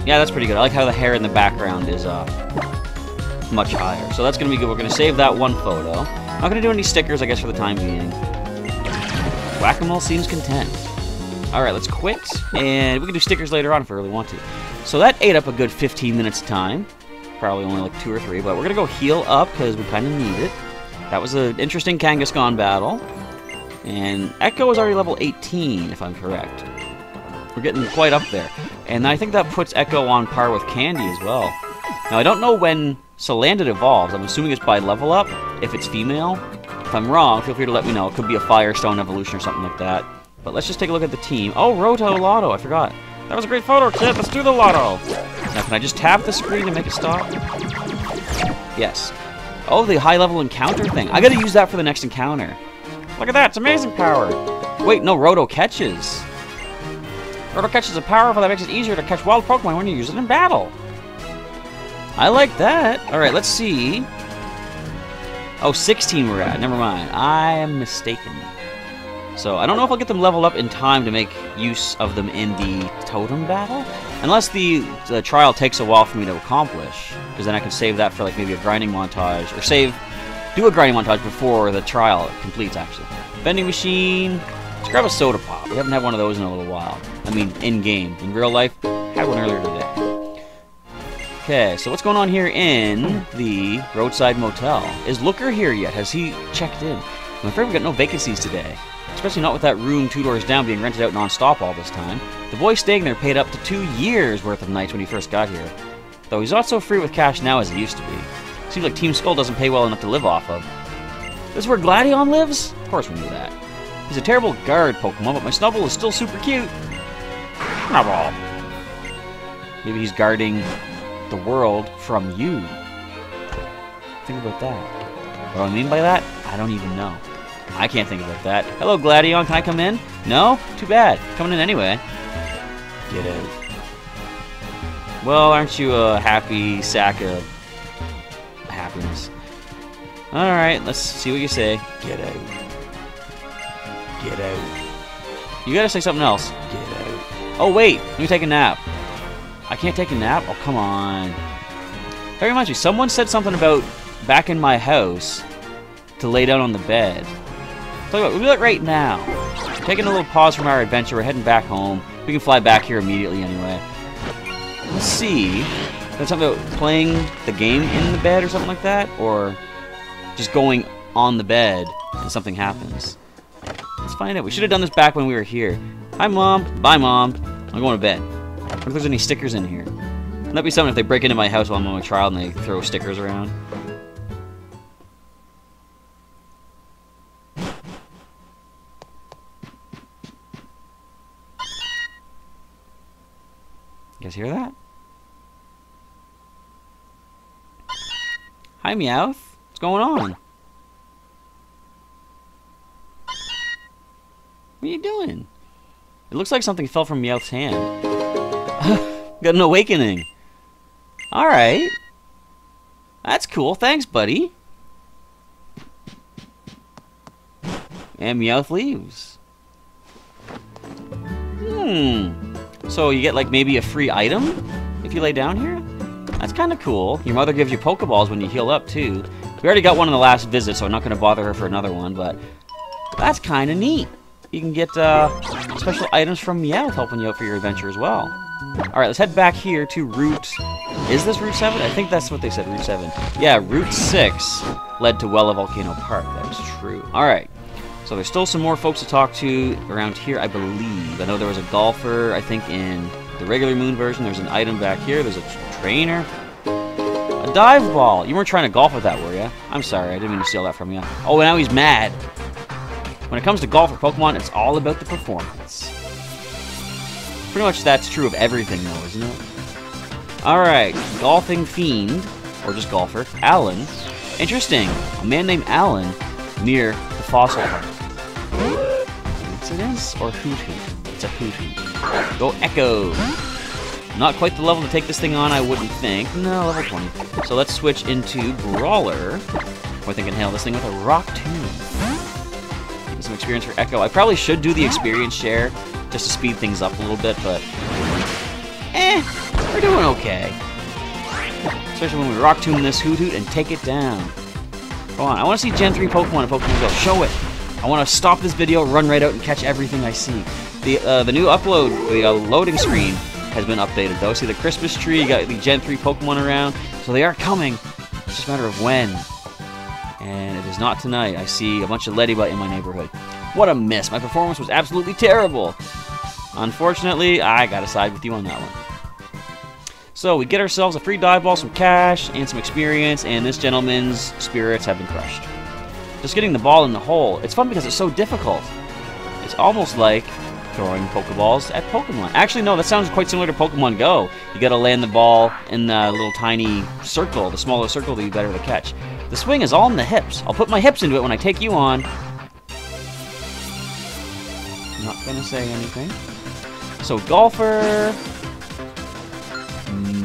Yeah, that's pretty good. I like how the hair in the background is much higher. So that's gonna be good. We're gonna save that one photo. Not gonna do any stickers, I guess, for the time being. Whack-a-mole seems content. Alright, let's quit, and we can do stickers later on if we really want to. So that ate up a good 15 minutes of time. Probably only like 2 or 3, but we're gonna go heal up because we kind of need it. That was an interesting Kangaskhan battle. And Echo is already level 18, if I'm correct. We're getting quite up there. And I think that puts Echo on par with Candy as well. Now, I don't know when Salandit evolves. I'm assuming it's by level up, if it's female. If I'm wrong, feel free to let me know. It could be a Firestone evolution or something like that. But let's just take a look at the team. Oh, Roto Lotto, I forgot. That was a great photo, kid. Let's do the Lotto. Now, can I just tap the screen to make it stop? Yes. Oh, the high-level encounter thing. I gotta use that for the next encounter. Look at that, it's amazing power. Wait, no, Roto catches. Roto catches a powerful that makes it easier to catch wild Pokemon when you use it in battle. I like that. Alright, let's see. Oh, 16 we're at. Never mind. I am mistaken. So, I don't know if I'll get them leveled up in time to make use of them in the totem battle. Unless the trial takes a while for me to accomplish. Because then I can save that for like maybe a grinding montage. Or do a grinding montage before the trial completes, actually. Vending machine. Let's grab a soda pop. We haven't had one of those in a little while. I mean, in-game. In real life, had one earlier today. Okay, so what's going on here in the Roadside Motel? Is Looker here yet? Has he checked in? I'm afraid we've got no vacancies today. Especially not with that room 2 doors down being rented out non-stop all this time. The boy staying there paid up to 2 years worth of nights when he first got here. Though he's not so free with cash now as he used to be. Seems like Team Skull doesn't pay well enough to live off of. This is where Gladion lives? Of course we knew that. He's a terrible guard Pokemon, but my Snubbull is still super cute. Snubbull. Maybe he's guarding the world from you. Think about that. What do I mean by that? I don't even know. I can't think about that. Hello, Gladion. Can I come in? No? Too bad. Coming in anyway. Get out. Well, aren't you a happy sack of happiness? Alright, let's see what you say. Get out. Get out. You gotta say something else. Get out. Oh, wait. Let me take a nap. I can't take a nap? Oh, come on. That reminds me. Someone said something about back in my house to lay down on the bed. Tell you what, we'll do that right now. Taking a little pause from our adventure. We're heading back home. We can fly back here immediately anyway. Let's see. That's something about playing the game in the bed or something like that? Or just going on the bed and something happens. Let's find out. We should have done this back when we were here. Hi, Mom. Bye, Mom. I'm going to bed. What if there's any stickers in here? Wouldn't that be something if they break into my house while I'm on my trial and they throw stickers around? You guys hear that? Hi, Meowth. What's going on? What are you doing? It looks like something fell from Meowth's hand. Got an awakening. Alright. That's cool. Thanks, buddy. And Meowth leaves. So you get like maybe a free item if you lay down here? That's kind of cool. Your mother gives you Pokeballs when you heal up too. We already got one in the last visit, so I'm not going to bother her for another one, but that's kind of neat. You can get special items from Meowth helping you out for your adventure as well. Alright, let's head back here to Route... Is this Route 7? I think that's what they said, Route 7. Yeah, Route 6 led to Wella Volcano Park. That was true. Alright. So there's still some more folks to talk to around here, I believe. I know there was a golfer, I think, in the regular Moon version. There's an item back here. There's a trainer. A dive ball. You weren't trying to golf with that, were you? I'm sorry. I didn't mean to steal that from you. Oh, now he's mad. When it comes to golf or Pokemon, it's all about the performance. Pretty much that's true of everything, though, isn't it? Alright. Golfing Fiend, or just Golfer, Alan. Interesting. A man named Alan near the fossil part. Coincidence or Hoot Hoot? It's a Hoot Hoot. Go Echo! Not quite the level to take this thing on, I wouldn't think. No, level 20. So let's switch into Brawler. I think I can handle this thing with a Rock Tomb. Get some experience for Echo. I probably should do the experience share just to speed things up a little bit, but we're doing okay. Especially when we Rock Tomb this Hoot Hoot and take it down. Come on, I want to see Gen 3 Pokemon and Pokemon Go. Show it! I want to stop this video, run right out, and catch everything I see. The new upload, the loading screen has been updated, though. See the Christmas tree, you got the Gen 3 Pokemon around, so they are coming. It's just a matter of when. And it is not tonight. I see a bunch of Ladybug in my neighborhood. What a miss. My performance was absolutely terrible. Unfortunately, I gotta side with you on that one. So we get ourselves a free dive ball, some cash, and some experience, and this gentleman's spirits have been crushed. Just getting the ball in the hole, it's fun because it's so difficult. It's almost like throwing Pokeballs at Pokemon. Actually, no, that sounds quite similar to Pokemon Go. You gotta land the ball in the little tiny circle, the smaller circle that you better to catch. The swing is all in the hips. I'll put my hips into it when I take you on. I'm not gonna say anything. So, Golfer...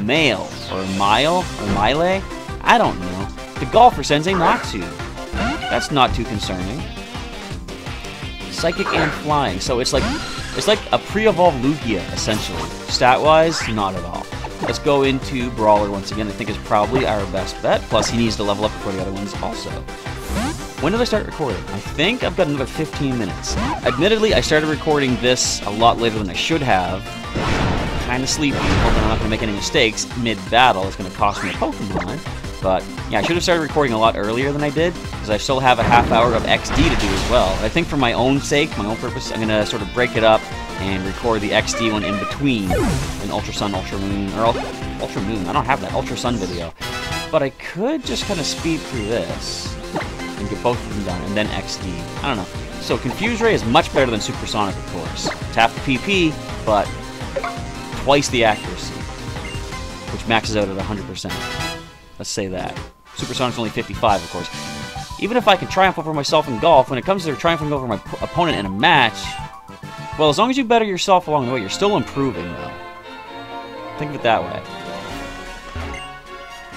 Male, or Mile, or Mile? I don't know. The Golfer sends a Natu. That's not too concerning. Psychic and Flying. So it's like a pre-evolved Lugia, essentially. Stat-wise, not at all. Let's go into Brawler once again. I think is probably our best bet. Plus, he needs to level up before the other ones also. When did I start recording? I think I've got another 15 minutes. Admittedly, I started recording this a lot later than I should have. Kind of sleepy, hoping I'm not going to make any mistakes mid-battle. It's going to cost me a Pokemon. But, yeah, I should have started recording a lot earlier than I did, because I still have a half hour of XD to do as well. I think for my own sake, my own purpose, I'm going to sort of break it up and record the XD one in between an Ultra Sun, Ultra Moon, or Ultra Moon. I don't have that Ultra Sun video. But I could just kind of speed through this and get both of them done, and then XD. I don't know. So, Confuse Ray is much better than Supersonic, of course. It's half the PP, but twice the accuracy, which maxes out at 100%. Let's say that. Supersonic's only 55, of course. Even if I can triumph over myself in golf, when it comes to triumphing over my opponent in a match, well, as long as you better yourself along the way, you're still improving, though. Think of it that way.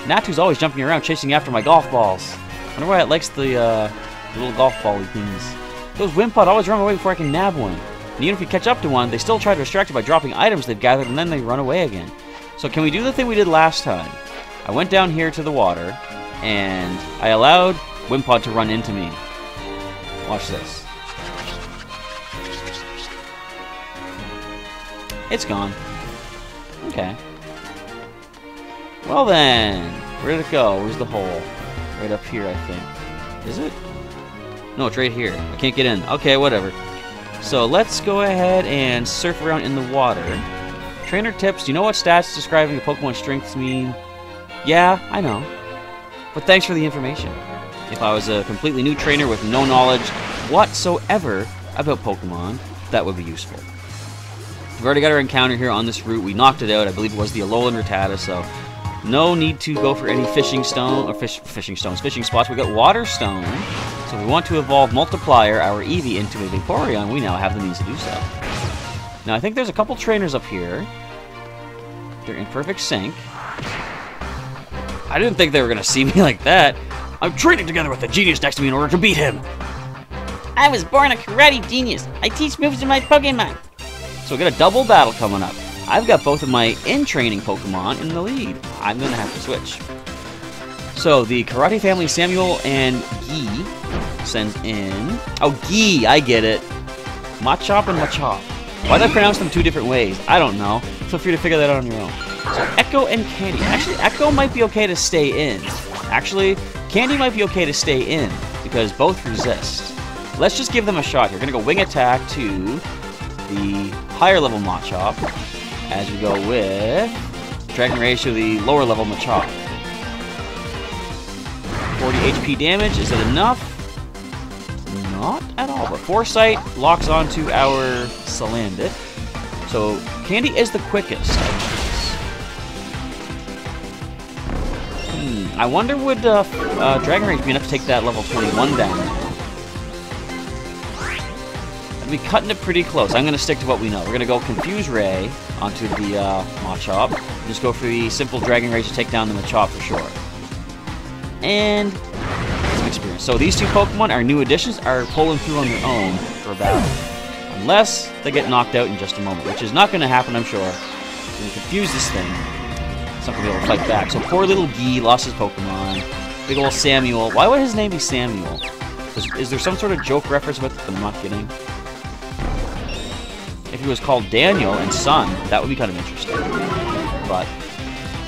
Natu's always jumping around chasing after my golf balls. I wonder why it likes the little golf ball-y things. Those Wimpod always run away before I can nab one. And even if you catch up to one, they still try to distract you by dropping items they've gathered, and then they run away again. So can we do the thing we did last time? I went down here to the water, and I allowed Wimpod to run into me. Watch this. It's gone. Okay. Well then, where did it go? Where's the hole? Right up here, I think. Is it? No, it's right here. I can't get in. Okay, whatever. So let's go ahead and surf around in the water. Trainer tips. Do you know what stats describing a Pokemon's strengths mean? Yeah, I know. But thanks for the information. If I was a completely new trainer with no knowledge whatsoever about Pokemon, that would be useful. We've already got our encounter here on this route. We knocked it out. I believe it was the Alolan Rattata, so no need to go for any fishing spots. We got Water Stone, so we want to evolve Multiplier, our Eevee, into a Vaporeon. We now have the means to do so. Now, I think there's a couple trainers up here. They're in perfect sync. I didn't think they were going to see me like that. I'm training together with the genius next to me in order to beat him. I was born a karate genius. I teach moves to my Pokemon. So we got a double battle coming up. I've got both of my in-training Pokemon in the lead. I'm going to have to switch. So the Karate Family Samuel and Guy sends in... Oh, Guy, I get it. Machop and Machop. Why did I pronounce them two different ways? I don't know. Feel free to figure that out on your own. So Echo and Candy. Actually, Echo might be okay to stay in. Actually, Candy might be okay to stay in because both resist. Let's just give them a shot here. We're going to go Wing Attack to the higher level Machop as we go with Dragon Rage to the lower level Machop. 40 HP damage. Is it enough? Not at all. But Foresight locks onto our Salandit. So Candy is the quickest. I wonder would Dragon Rage be enough to take that level 21 down? We'll be cutting it pretty close. I'm going to stick to what we know. We're going to go Confuse Ray onto the Machop. Just go for the simple Dragon Rage to take down the Machop for sure. And some experience. So these two Pokemon, our new additions, are pulling through on their own for a battle. Unless they get knocked out in just a moment, which is not going to happen, I'm sure. When we confuse this thing, it's not going to be able to fight back. So poor little Guy lost his Pokemon. Big old Samuel. Why would his name be Samuel? Is there some sort of joke reference with it that I'm not getting? If he was called Daniel and Son, that would be kind of interesting. But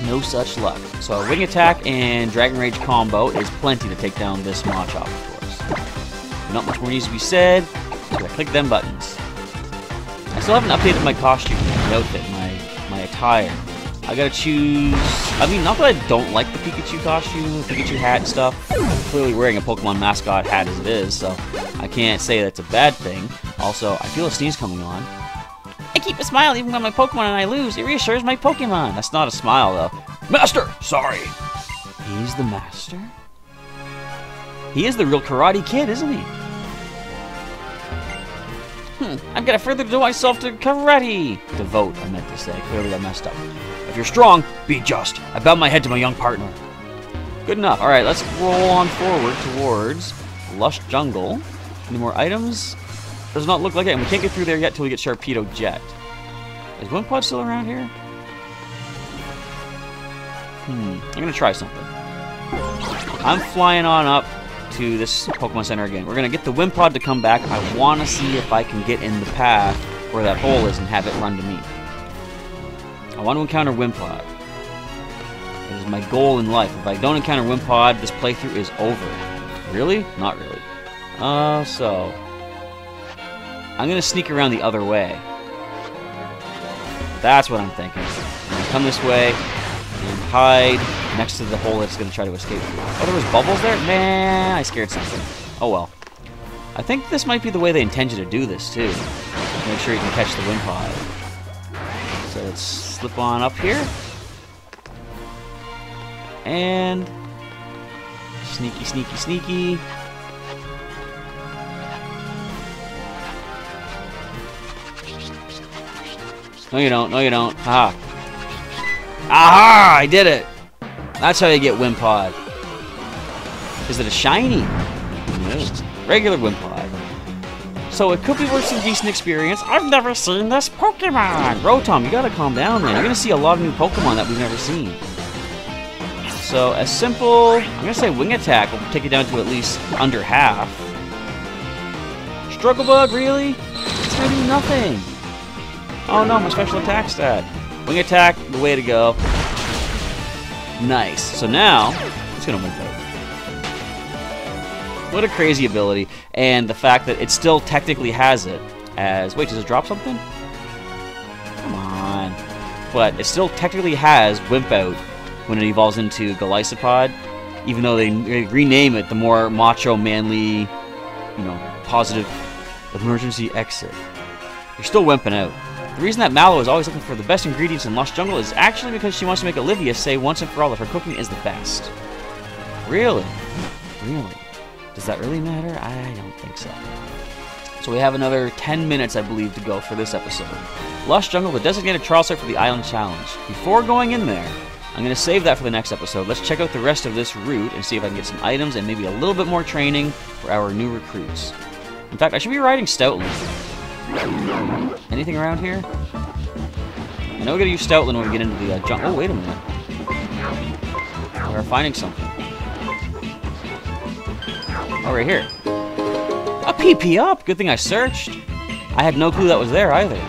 no such luck. So Wing Attack and Dragon Rage combo is plenty to take down this Machop, of course. Not much more needs to be said, so I click them buttons. I still haven't updated my costume, my outfit, my attire. I gotta choose... I mean, not that I don't like the Pikachu costume, the Pikachu hat and stuff. I'm clearly wearing a Pokemon mascot hat as it is, so I can't say that's a bad thing. Also, I feel a sneeze coming on. I keep a smile even when my Pokemon and I lose. It reassures my Pokemon. That's not a smile, though. Master! Sorry. He's the master? He is the real Karate Kid, isn't he? I've got to further devote myself to karate. Devote, I meant to say. Clearly I messed up. If you're strong, be just. I bow my head to my young partner. Good enough. Alright, let's roll on forward towards Lush Jungle. Any more items? Does not look like it, and we can't get through there yet till we get Sharpedo Jet. Is Wimpod still around here? I'm gonna try something. I'm flying on up to this Pokemon Center again. We're gonna get the Wimpod to come back. I wanna see if I can get in the path where that hole is and have it run to me. I want to encounter Wimpod. It is my goal in life. If I don't encounter Wimpod, this playthrough is over. Really? Not really. So... I'm gonna sneak around the other way. That's what I'm thinking. I'm gonna come this way and hide next to the hole that's gonna try to escape through. Oh, there was bubbles there? Man, I scared something. Oh well. I think this might be the way they intend you to do this too. Make sure you can catch the Wimpod. So let's slip on up here. And sneaky, sneaky, sneaky. No, you don't. No, you don't. Haha. Aha! I did it! That's how you get Wimpod. Is it a shiny? No. Regular Wimpod. So it could be worth some decent experience. I've never seen this Pokemon! Rotom, you gotta calm down, man. You're gonna see a lot of new Pokemon that we've never seen. So, as simple... I'm gonna say Wing Attack will take it down to at least under half. Struggle Bug, really? It's gonna do nothing. Oh no, my special attack stat. Wing Attack, the way to go. Nice. So now, it's gonna win out. What a crazy ability. And the fact that it still technically has it as... Wait, does it drop something? Come on. But it still technically has Wimpout when it evolves into Golisopod, even though they rename it the more macho, manly, you know, positive emergency exit. You're still wimping out. The reason that Mallow is always looking for the best ingredients in Lush Jungle is actually because she wants to make Olivia say once and for all that her cooking is the best. Really? Really? Does that really matter? I don't think so. So we have another 10 minutes, I believe, to go for this episode. Lush Jungle, the designated trial site for the Island Challenge. Before going in there, I'm going to save that for the next episode. Let's check out the rest of this route and see if I can get some items and maybe a little bit more training for our new recruits. In fact, I should be riding Stoutland. Anything around here? I know we gotta use Stoutland when we get into the jungle. Oh, wait a minute. We're finding something. Oh, right here. A PP up! Good thing I searched. I had no clue that was there either.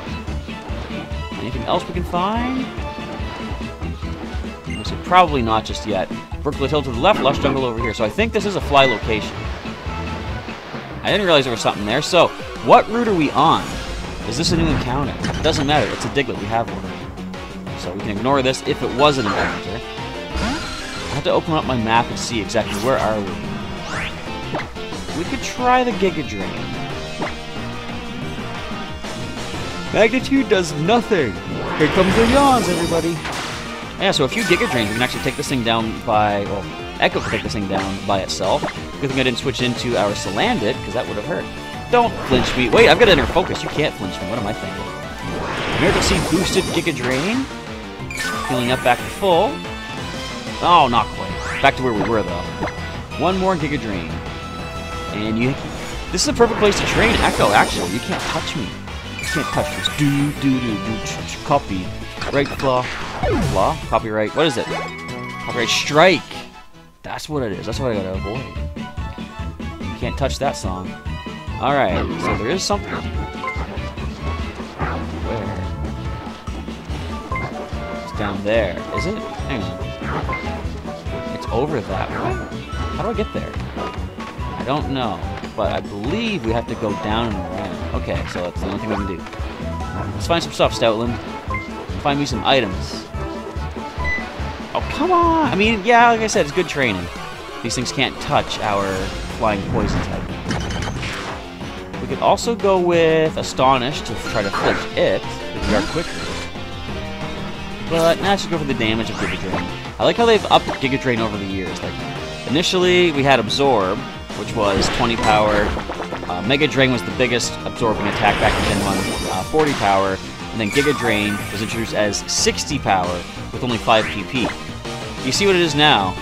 Anything else we can find? So probably not just yet. Brooklet Hill to the left, Lush Jungle over here. So I think this is a fly location. I didn't realize there was something there. So, what route are we on? Is this a new encounter? It doesn't matter. It's a Diglett. We have one. So we can ignore this if it was an encounter. I have to open up my map and see exactly where are we. We could try the Giga Drain. Magnitude does nothing. Here comes the yawns, everybody. Yeah, so a few Giga Drains, we can actually take this thing down by... Well, Echo can take this thing down by itself. Good thing I didn't switch into our Salandit, because that would have hurt. Don't flinch me. Wait, I've got inner focus. You can't flinch me. What am I thinking? Miracle Seed boosted Giga Drain. Healing up back to full. Oh, not quite. Back to where we were, though. One more Giga Drain. And you... This is a perfect place to train Echo, actually. You can't touch me. You can't touch this. Copy. Right, flaw. Flaw? Copyright. What is it? Copyright strike. That's what it is. That's what I gotta avoid. You can't touch that song. Alright, so there is something. Where? It's down there. Is it? Hang on. It's over that way? How do I get there? I don't know. But I believe we have to go down and around. Okay, so that's the only thing we can do. Let's find some stuff, Stoutland. Find me some items. Oh, come on! I mean, yeah, like I said, it's good training. These things can't touch our flying poison type. We could also go with Astonish to try to flinch it, because we are quicker. But now I should go for the damage of Giga Drain. I like how they've upped Giga Drain over the years. Like, initially, we had Absorb, which was 20 power. Mega Drain was the biggest absorbing attack back in Gen 1, 40 power. And then Giga Drain was introduced as 60 power with only 5 PP. You see what it is now.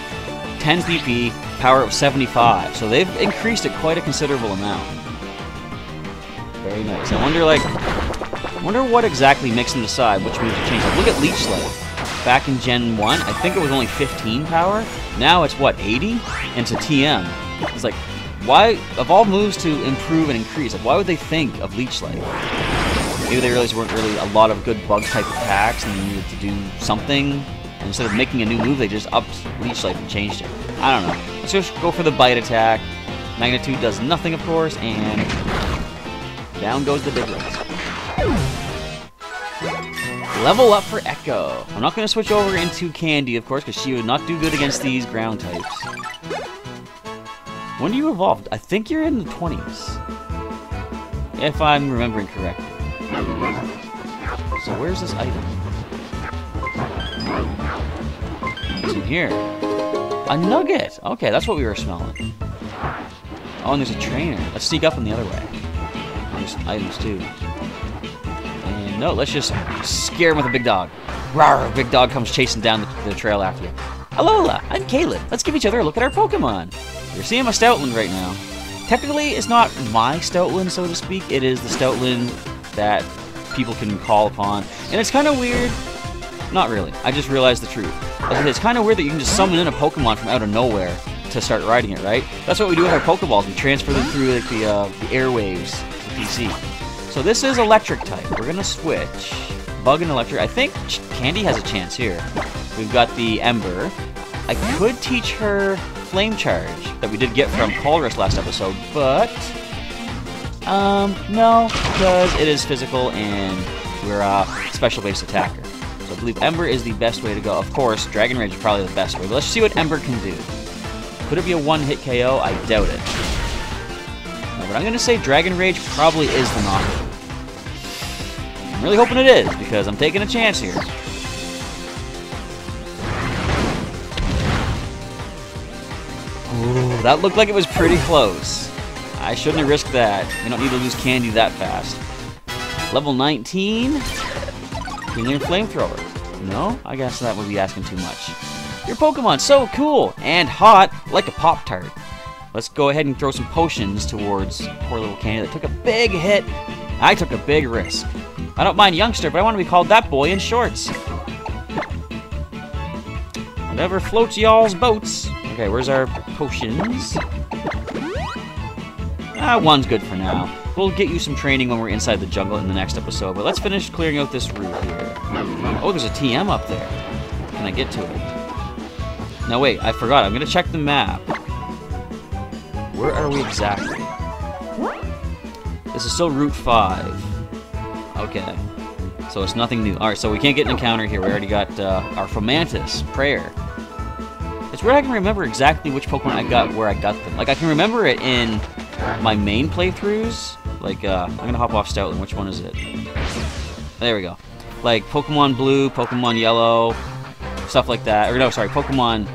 10 PP, power of 75. So they've increased it quite a considerable amount. Very nice. I wonder what exactly makes them decide which moves to change. Like, look at Leech Slide. Back in Gen 1, I think it was only 15 power. Now it's, what, 80? And to TM. It's like, why, of all moves to improve and increase, like, why would they think of Leech Life? Maybe they realized there weren't really a lot of good bug-type attacks and they needed to do something. And instead of making a new move, they just upped Leech Life and changed it. I don't know. Let's just go for the Bite attack. Magnitude does nothing, of course, and down goes the big ones. Level up for Echo. I'm not going to switch over into Candy, of course, because she would not do good against these ground types. When do you evolve? I think you're in the 20s. If I'm remembering correctly. So where's this item? It's in here. A nugget! Okay, that's what we were smelling. Oh, and there's a trainer. Let's sneak up on the other way. There's some items, too. And no, let's just scare him with a big dog. Rawr! Big dog comes chasing down the trail after you. Alola! I'm Caleb. Let's give each other a look at our Pokemon. You're seeing my Stoutland right now. Technically, it's not my Stoutland, so to speak. It is the Stoutland that people can call upon. And it's kind of weird. Not really. I just realized the truth. It's kind of weird that you can just summon in a Pokemon from out of nowhere to start riding it, right? That's what we do with our Pokeballs. We transfer them through like, the airwaves to PC. So this is Electric type. We're going to switch. Bug and Electric. I think Candy has a chance here. We've got the Ember. I could teach her Flame Charge that we did get from Colress last episode, but no, because it is physical and we're a special-based attacker. So I believe Ember is the best way to go. Of course, Dragon Rage is probably the best way, but let's see what Ember can do. Could it be a one-hit KO? I doubt it. No, but I'm going to say Dragon Rage probably is the knockout. I'm really hoping it is, because I'm taking a chance here. Ooh, that looked like it was pretty close. I shouldn't have risked that. We don't need to lose Candy that fast. Level 19. Can you learn Flamethrower? No? I guess that would be asking too much. Your Pokemon's so cool and hot like a Pop-Tart. Let's go ahead and throw some potions towards poor little Candy that took a big hit. I took a big risk. I don't mind youngster, but I want to be called that boy in shorts. Whatever floats y'all's boats. Okay, where's our potions? One's good for now. We'll get you some training when we're inside the jungle in the next episode, but let's finish clearing out this route here. Oh, there's a TM up there. Can I get to it? No, wait, I forgot. I'm going to check the map. Where are we exactly? This is still Route 5. Okay. So it's nothing new. Alright, so we can't get an encounter here. We already got our Fomantis, Prayer. It's weird I can remember exactly which Pokemon I got where I got them. Like, I can remember it in my main playthroughs. Like, I'm going to hop off Stoutland. Which one is it? There we go. Like, Pokemon Blue, Pokemon Yellow, stuff like that. Or no, sorry, Pokemon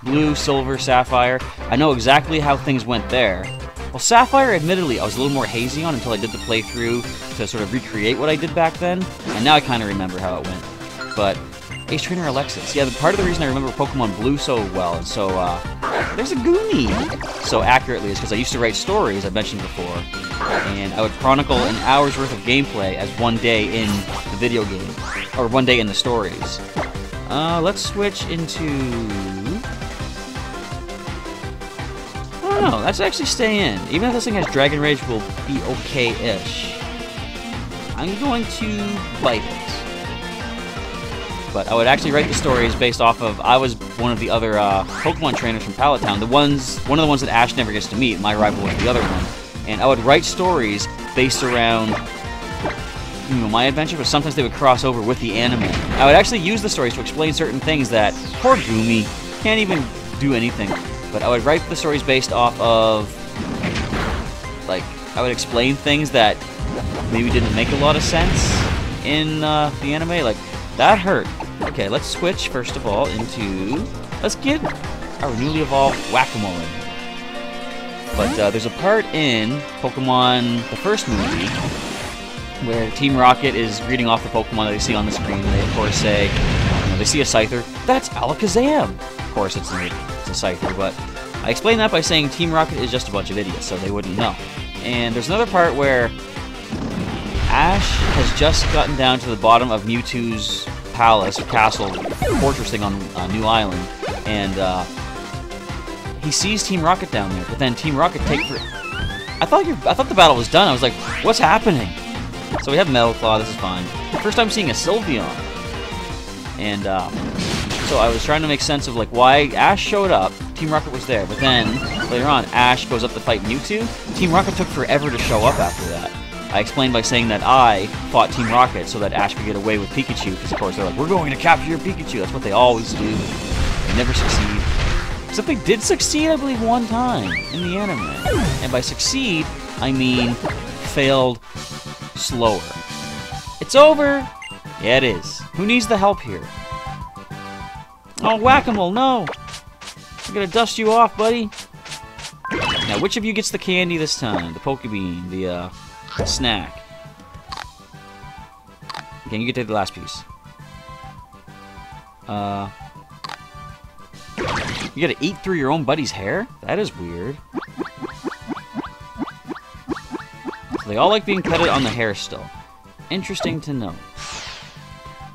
Blue, Silver, Sapphire. I know exactly how things went there. Well, Sapphire, admittedly, I was a little more hazy on until I did the playthrough to sort of recreate what I did back then, and now I kind of remember how it went. But Ace Trainer Alexis, yeah, part of the reason I remember Pokemon Blue so well and so, there's a Goonie so accurately is because I used to write stories, I mentioned before, and I would chronicle an hour's worth of gameplay as one day in the video game, or one day in the stories. Let's switch into... No, let's actually stay in. Even if this thing has Dragon Rage, will be okay-ish. I'm going to bite it. But I would actually write the stories based off of... I was one of the other Pokemon trainers from Pallet Town. One of the ones that Ash never gets to meet. My rival was the other one. And I would write stories based around... You know, my adventure, but sometimes they would cross over with the anime. I would actually use the stories to explain certain things that... Poor Goomy can't even do anything. But I would write the stories based off of, like, I would explain things that maybe didn't make a lot of sense in the anime. Like, that hurt. Okay, let's switch, first of all, into... Let's get our newly evolved Whack-A-Mole in here. But there's a part in Pokemon, the first movie, where Team Rocket is reading off the Pokemon that they see on the screen. They, of course, say, you know, they see a Scyther. That's Alakazam! Of course, it's a Scyther, but I explained that by saying Team Rocket is just a bunch of idiots, so they wouldn't know. And there's another part where Ash has just gotten down to the bottom of Mewtwo's palace, or castle, fortress thing on New Island, and he sees Team Rocket down there, but then Team Rocket take for... I thought the battle was done. I was like, what's happening? So we have Metal Claw, this is fine. First time seeing a Sylveon. And, so I was trying to make sense of, like, why Ash showed up, Team Rocket was there, but then, later on, Ash goes up to fight Mewtwo. Team Rocket took forever to show up after that. I explained by saying that I fought Team Rocket so that Ash could get away with Pikachu, because, of course, they're like, we're going to capture your Pikachu. That's what they always do. They never succeed. Except they did succeed, I believe, one time in the anime. And by succeed, I mean failed slower. It's over! Yeah, it is. Who needs the help here? Oh, Whack-A-Mole, no! I'm gonna dust you off, buddy. Now, which of you gets the candy this time? The Pokebean, the snack. Okay, you get to take the last piece. You gotta eat through your own buddy's hair? That is weird. So they all like being petted on the hair still. Interesting to know.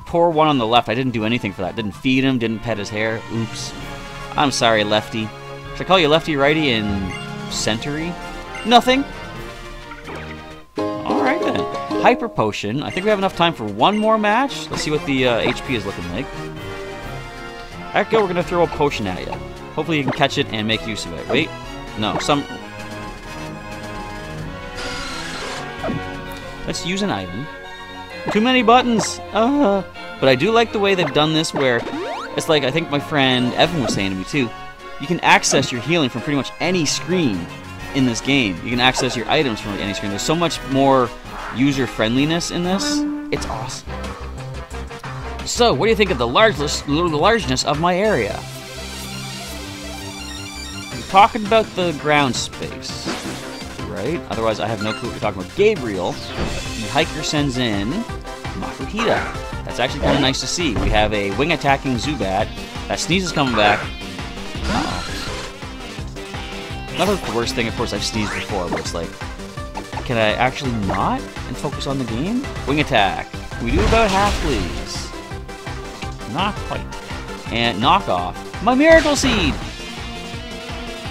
Poor one on the left, I didn't do anything for that. Didn't feed him, didn't pet his hair. Oops. I'm sorry, Lefty. Should I call you Lefty, Righty, and Century? Nothing. Alright then. Hyper Potion. I think we have enough time for one more match. Let's see what the HP is looking like. Echo, we're going to throw a potion at you. Hopefully you can catch it and make use of it. Wait. No, Let's use an item. Too many buttons! But I do like the way they've done this where it's like, I think my friend Evan was saying to me too, you can access your healing from pretty much any screen in this game. You can access your items from any screen. There's so much more user-friendliness in this. It's awesome. So, what do you think of the largeness of my area? We're talking about the ground space, right? Otherwise, I have no clue what you're talking about. Gabriel, the hiker, sends in Makuhita. That's actually kind of nice to see. We have a wing-attacking Zubat. That sneeze is coming back. Uh-oh. Not the worst thing, of course, I've sneezed before, but it's like, can I actually not and focus on the game? Wing attack. Can we do about half, please? Not quite. And knock off. My Miracle Seed!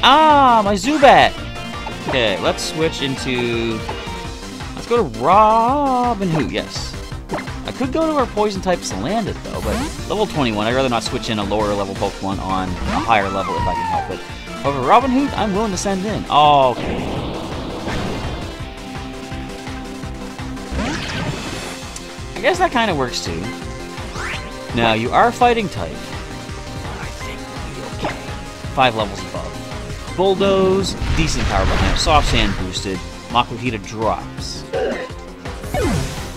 Ah, my Zubat! Okay, let's switch into... Let's go to Robin Hood, yes. I could go to our Poison type Salandit, though, but level 21, I'd rather not switch in a lower level Pokemon on a higher level if I can help it. However, Robin Hood, I'm willing to send in. Oh, okay. I guess that kind of works, too. Now, you are fighting type. I think we'll be okay. 5 levels above. Bulldoze, decent power behind. Soft Sand boosted. Makuhita drops.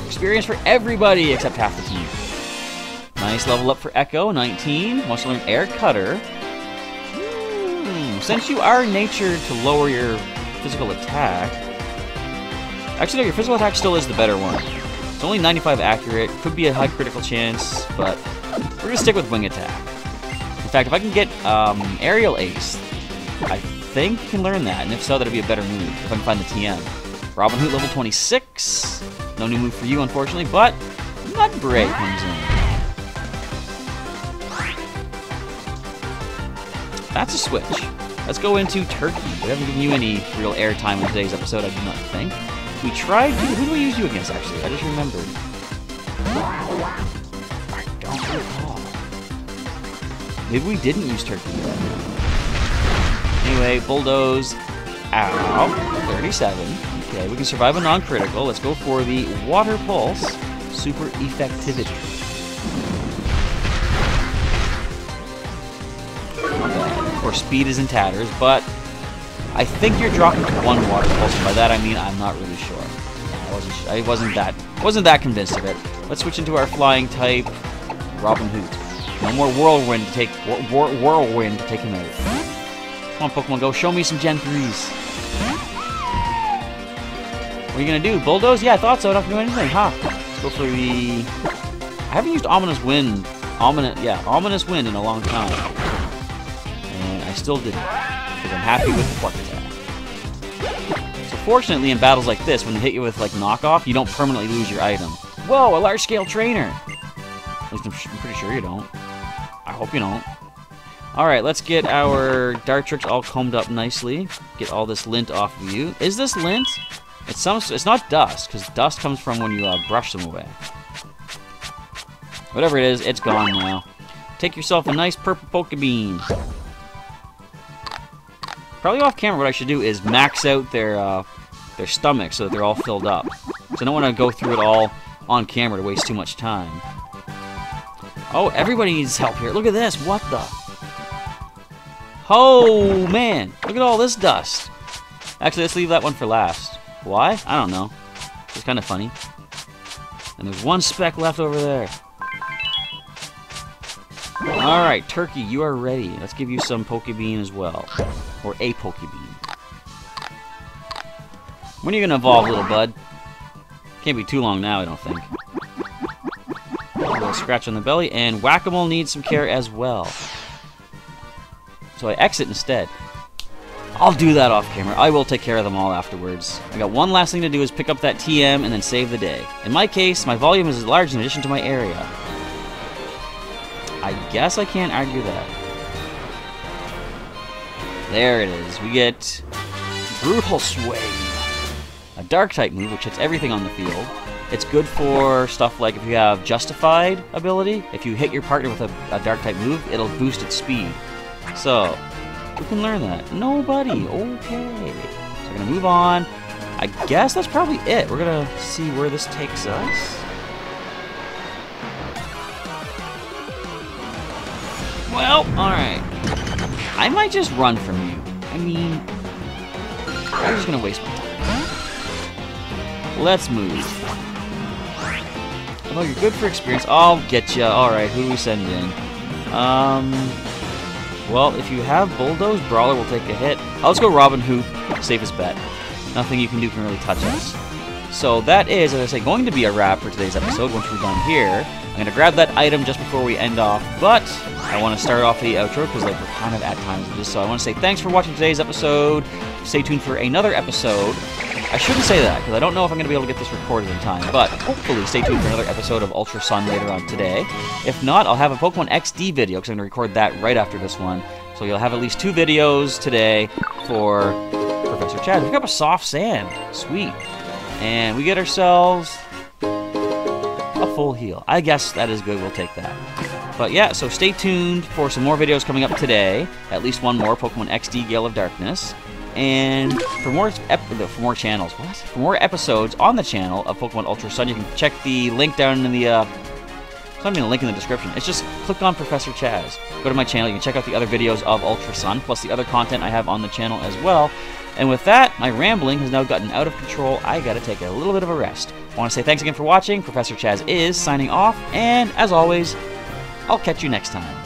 Experience for everybody except half the team. Nice level up for Echo, 19. Wants to learn Air Cutter. Since you are natured to lower your physical attack. Actually, no, your physical attack still is the better one. It's only 95 accurate, could be a high critical chance, but we're gonna stick with wing attack. In fact, if I can get aerial ace, I think you can learn that, and if so, that'd be a better move if I can find the TM. Robin Hood level 26. No new move for you, unfortunately, but Mudbray comes in. That's a switch. Let's go into Turkey. We haven't given you any real airtime in today's episode, I do not think. We tried. Who do we use you against, actually? I just remembered. I don't recall. Maybe we didn't use Turkey yet. Anyway, Bulldoze. Ow. 37. Okay, we can survive a non-critical. Let's go for the Water Pulse. Super effectivity. Of course, speed is in tatters, but I think you're dropping to 1 Water Pulse, and by that I mean I'm not really sure. I wasn't that convinced of it. Let's switch into our flying type, Robin Hood. No more Whirlwind to take Whirlwind to take him out. Come on, Pokemon Go, show me some Gen 3s. What are you gonna do? Bulldoze? Yeah, I thought so. Not gonna do anything. Huh? Let's go for the. I haven't used Ominous Wind. Ominous Wind in a long time, and I still didn't because I'm happy with the Pluck attack. So fortunately, in battles like this, when they hit you with like knockoff, you don't permanently lose your item. Whoa, a large-scale trainer. At least I'm pretty sure you don't. I hope you don't. All right, let's get our Dartrix all combed up nicely. Get all this lint off of you. Is this lint? It's not dust, because dust comes from when you brush them away. Whatever it is, it's gone now. Take yourself a nice purple Pokebean. Probably off camera, what I should do is max out their stomach so that they're all filled up. So I don't want to go through it all on camera to waste too much time. Oh, everybody needs help here. Look at this. What the? Oh, man. Look at all this dust. Actually, let's leave that one for last. Why? I don't know. It's kind of funny. And there's one speck left over there. Alright, Turkey, you are ready. Let's give you some Pokebean as well. Or a Pokebean. When are you going to evolve, little bud? Can't be too long now, I don't think. A little scratch on the belly, and Whack-A-Mole needs some care as well. So I exit instead. I'll do that off camera. I will take care of them all afterwards. I got one last thing to do is pick up that TM and then save the day. In my case, my volume is large in addition to my area. I guess I can't argue that. There it is. We get Brutal Swing. A Dark-type move which hits everything on the field. It's good for stuff like if you have Justified ability. If you hit your partner with a Dark-type move, it'll boost its speed. So, who can learn that? Nobody. Okay. So we're going to move on. I guess that's probably it. We're going to see where this takes us. Well, alright. I might just run from you. I mean, I'm just going to waste my time. Let's move. Oh, you're good for experience. I'll get you. Alright, who do we send in? Well, if you have Bulldoze, Brawler will take a hit. Let's go Robin Hood, safest bet. Nothing you can do can really touch us. So that is, as I say, going to be a wrap for today's episode once we're done here. I'm going to grab that item just before we end off, but I want to start off the outro because like, we're kind of at times of this. So I want to say thanks for watching today's episode. Stay tuned for another episode. I shouldn't say that because I don't know if I'm going to be able to get this recorded in time, but hopefully stay tuned for another episode of Ultra Sun later on today. If not, I'll have a Pokemon XD video because I'm going to record that right after this one. So you'll have at least 2 videos today for Professor Chaz. We pick up a soft sand. Sweet. And we get ourselves a full heal. I guess that is good. We'll take that. But yeah, so stay tuned for some more videos coming up today. At least one more, Pokemon XD Gale of Darkness. And for more channels, what? For more episodes on the channel of Pokemon Ultra Sun, you can check the link down in the, it's not even a link in the description. It's just click on Professor Chaz. Go to my channel, you can check out the other videos of Ultra Sun, plus the other content I have on the channel as well. And with that, my rambling has now gotten out of control. I gotta take a little bit of a rest. I want to say thanks again for watching. Professor Chaz is signing off, and as always, I'll catch you next time.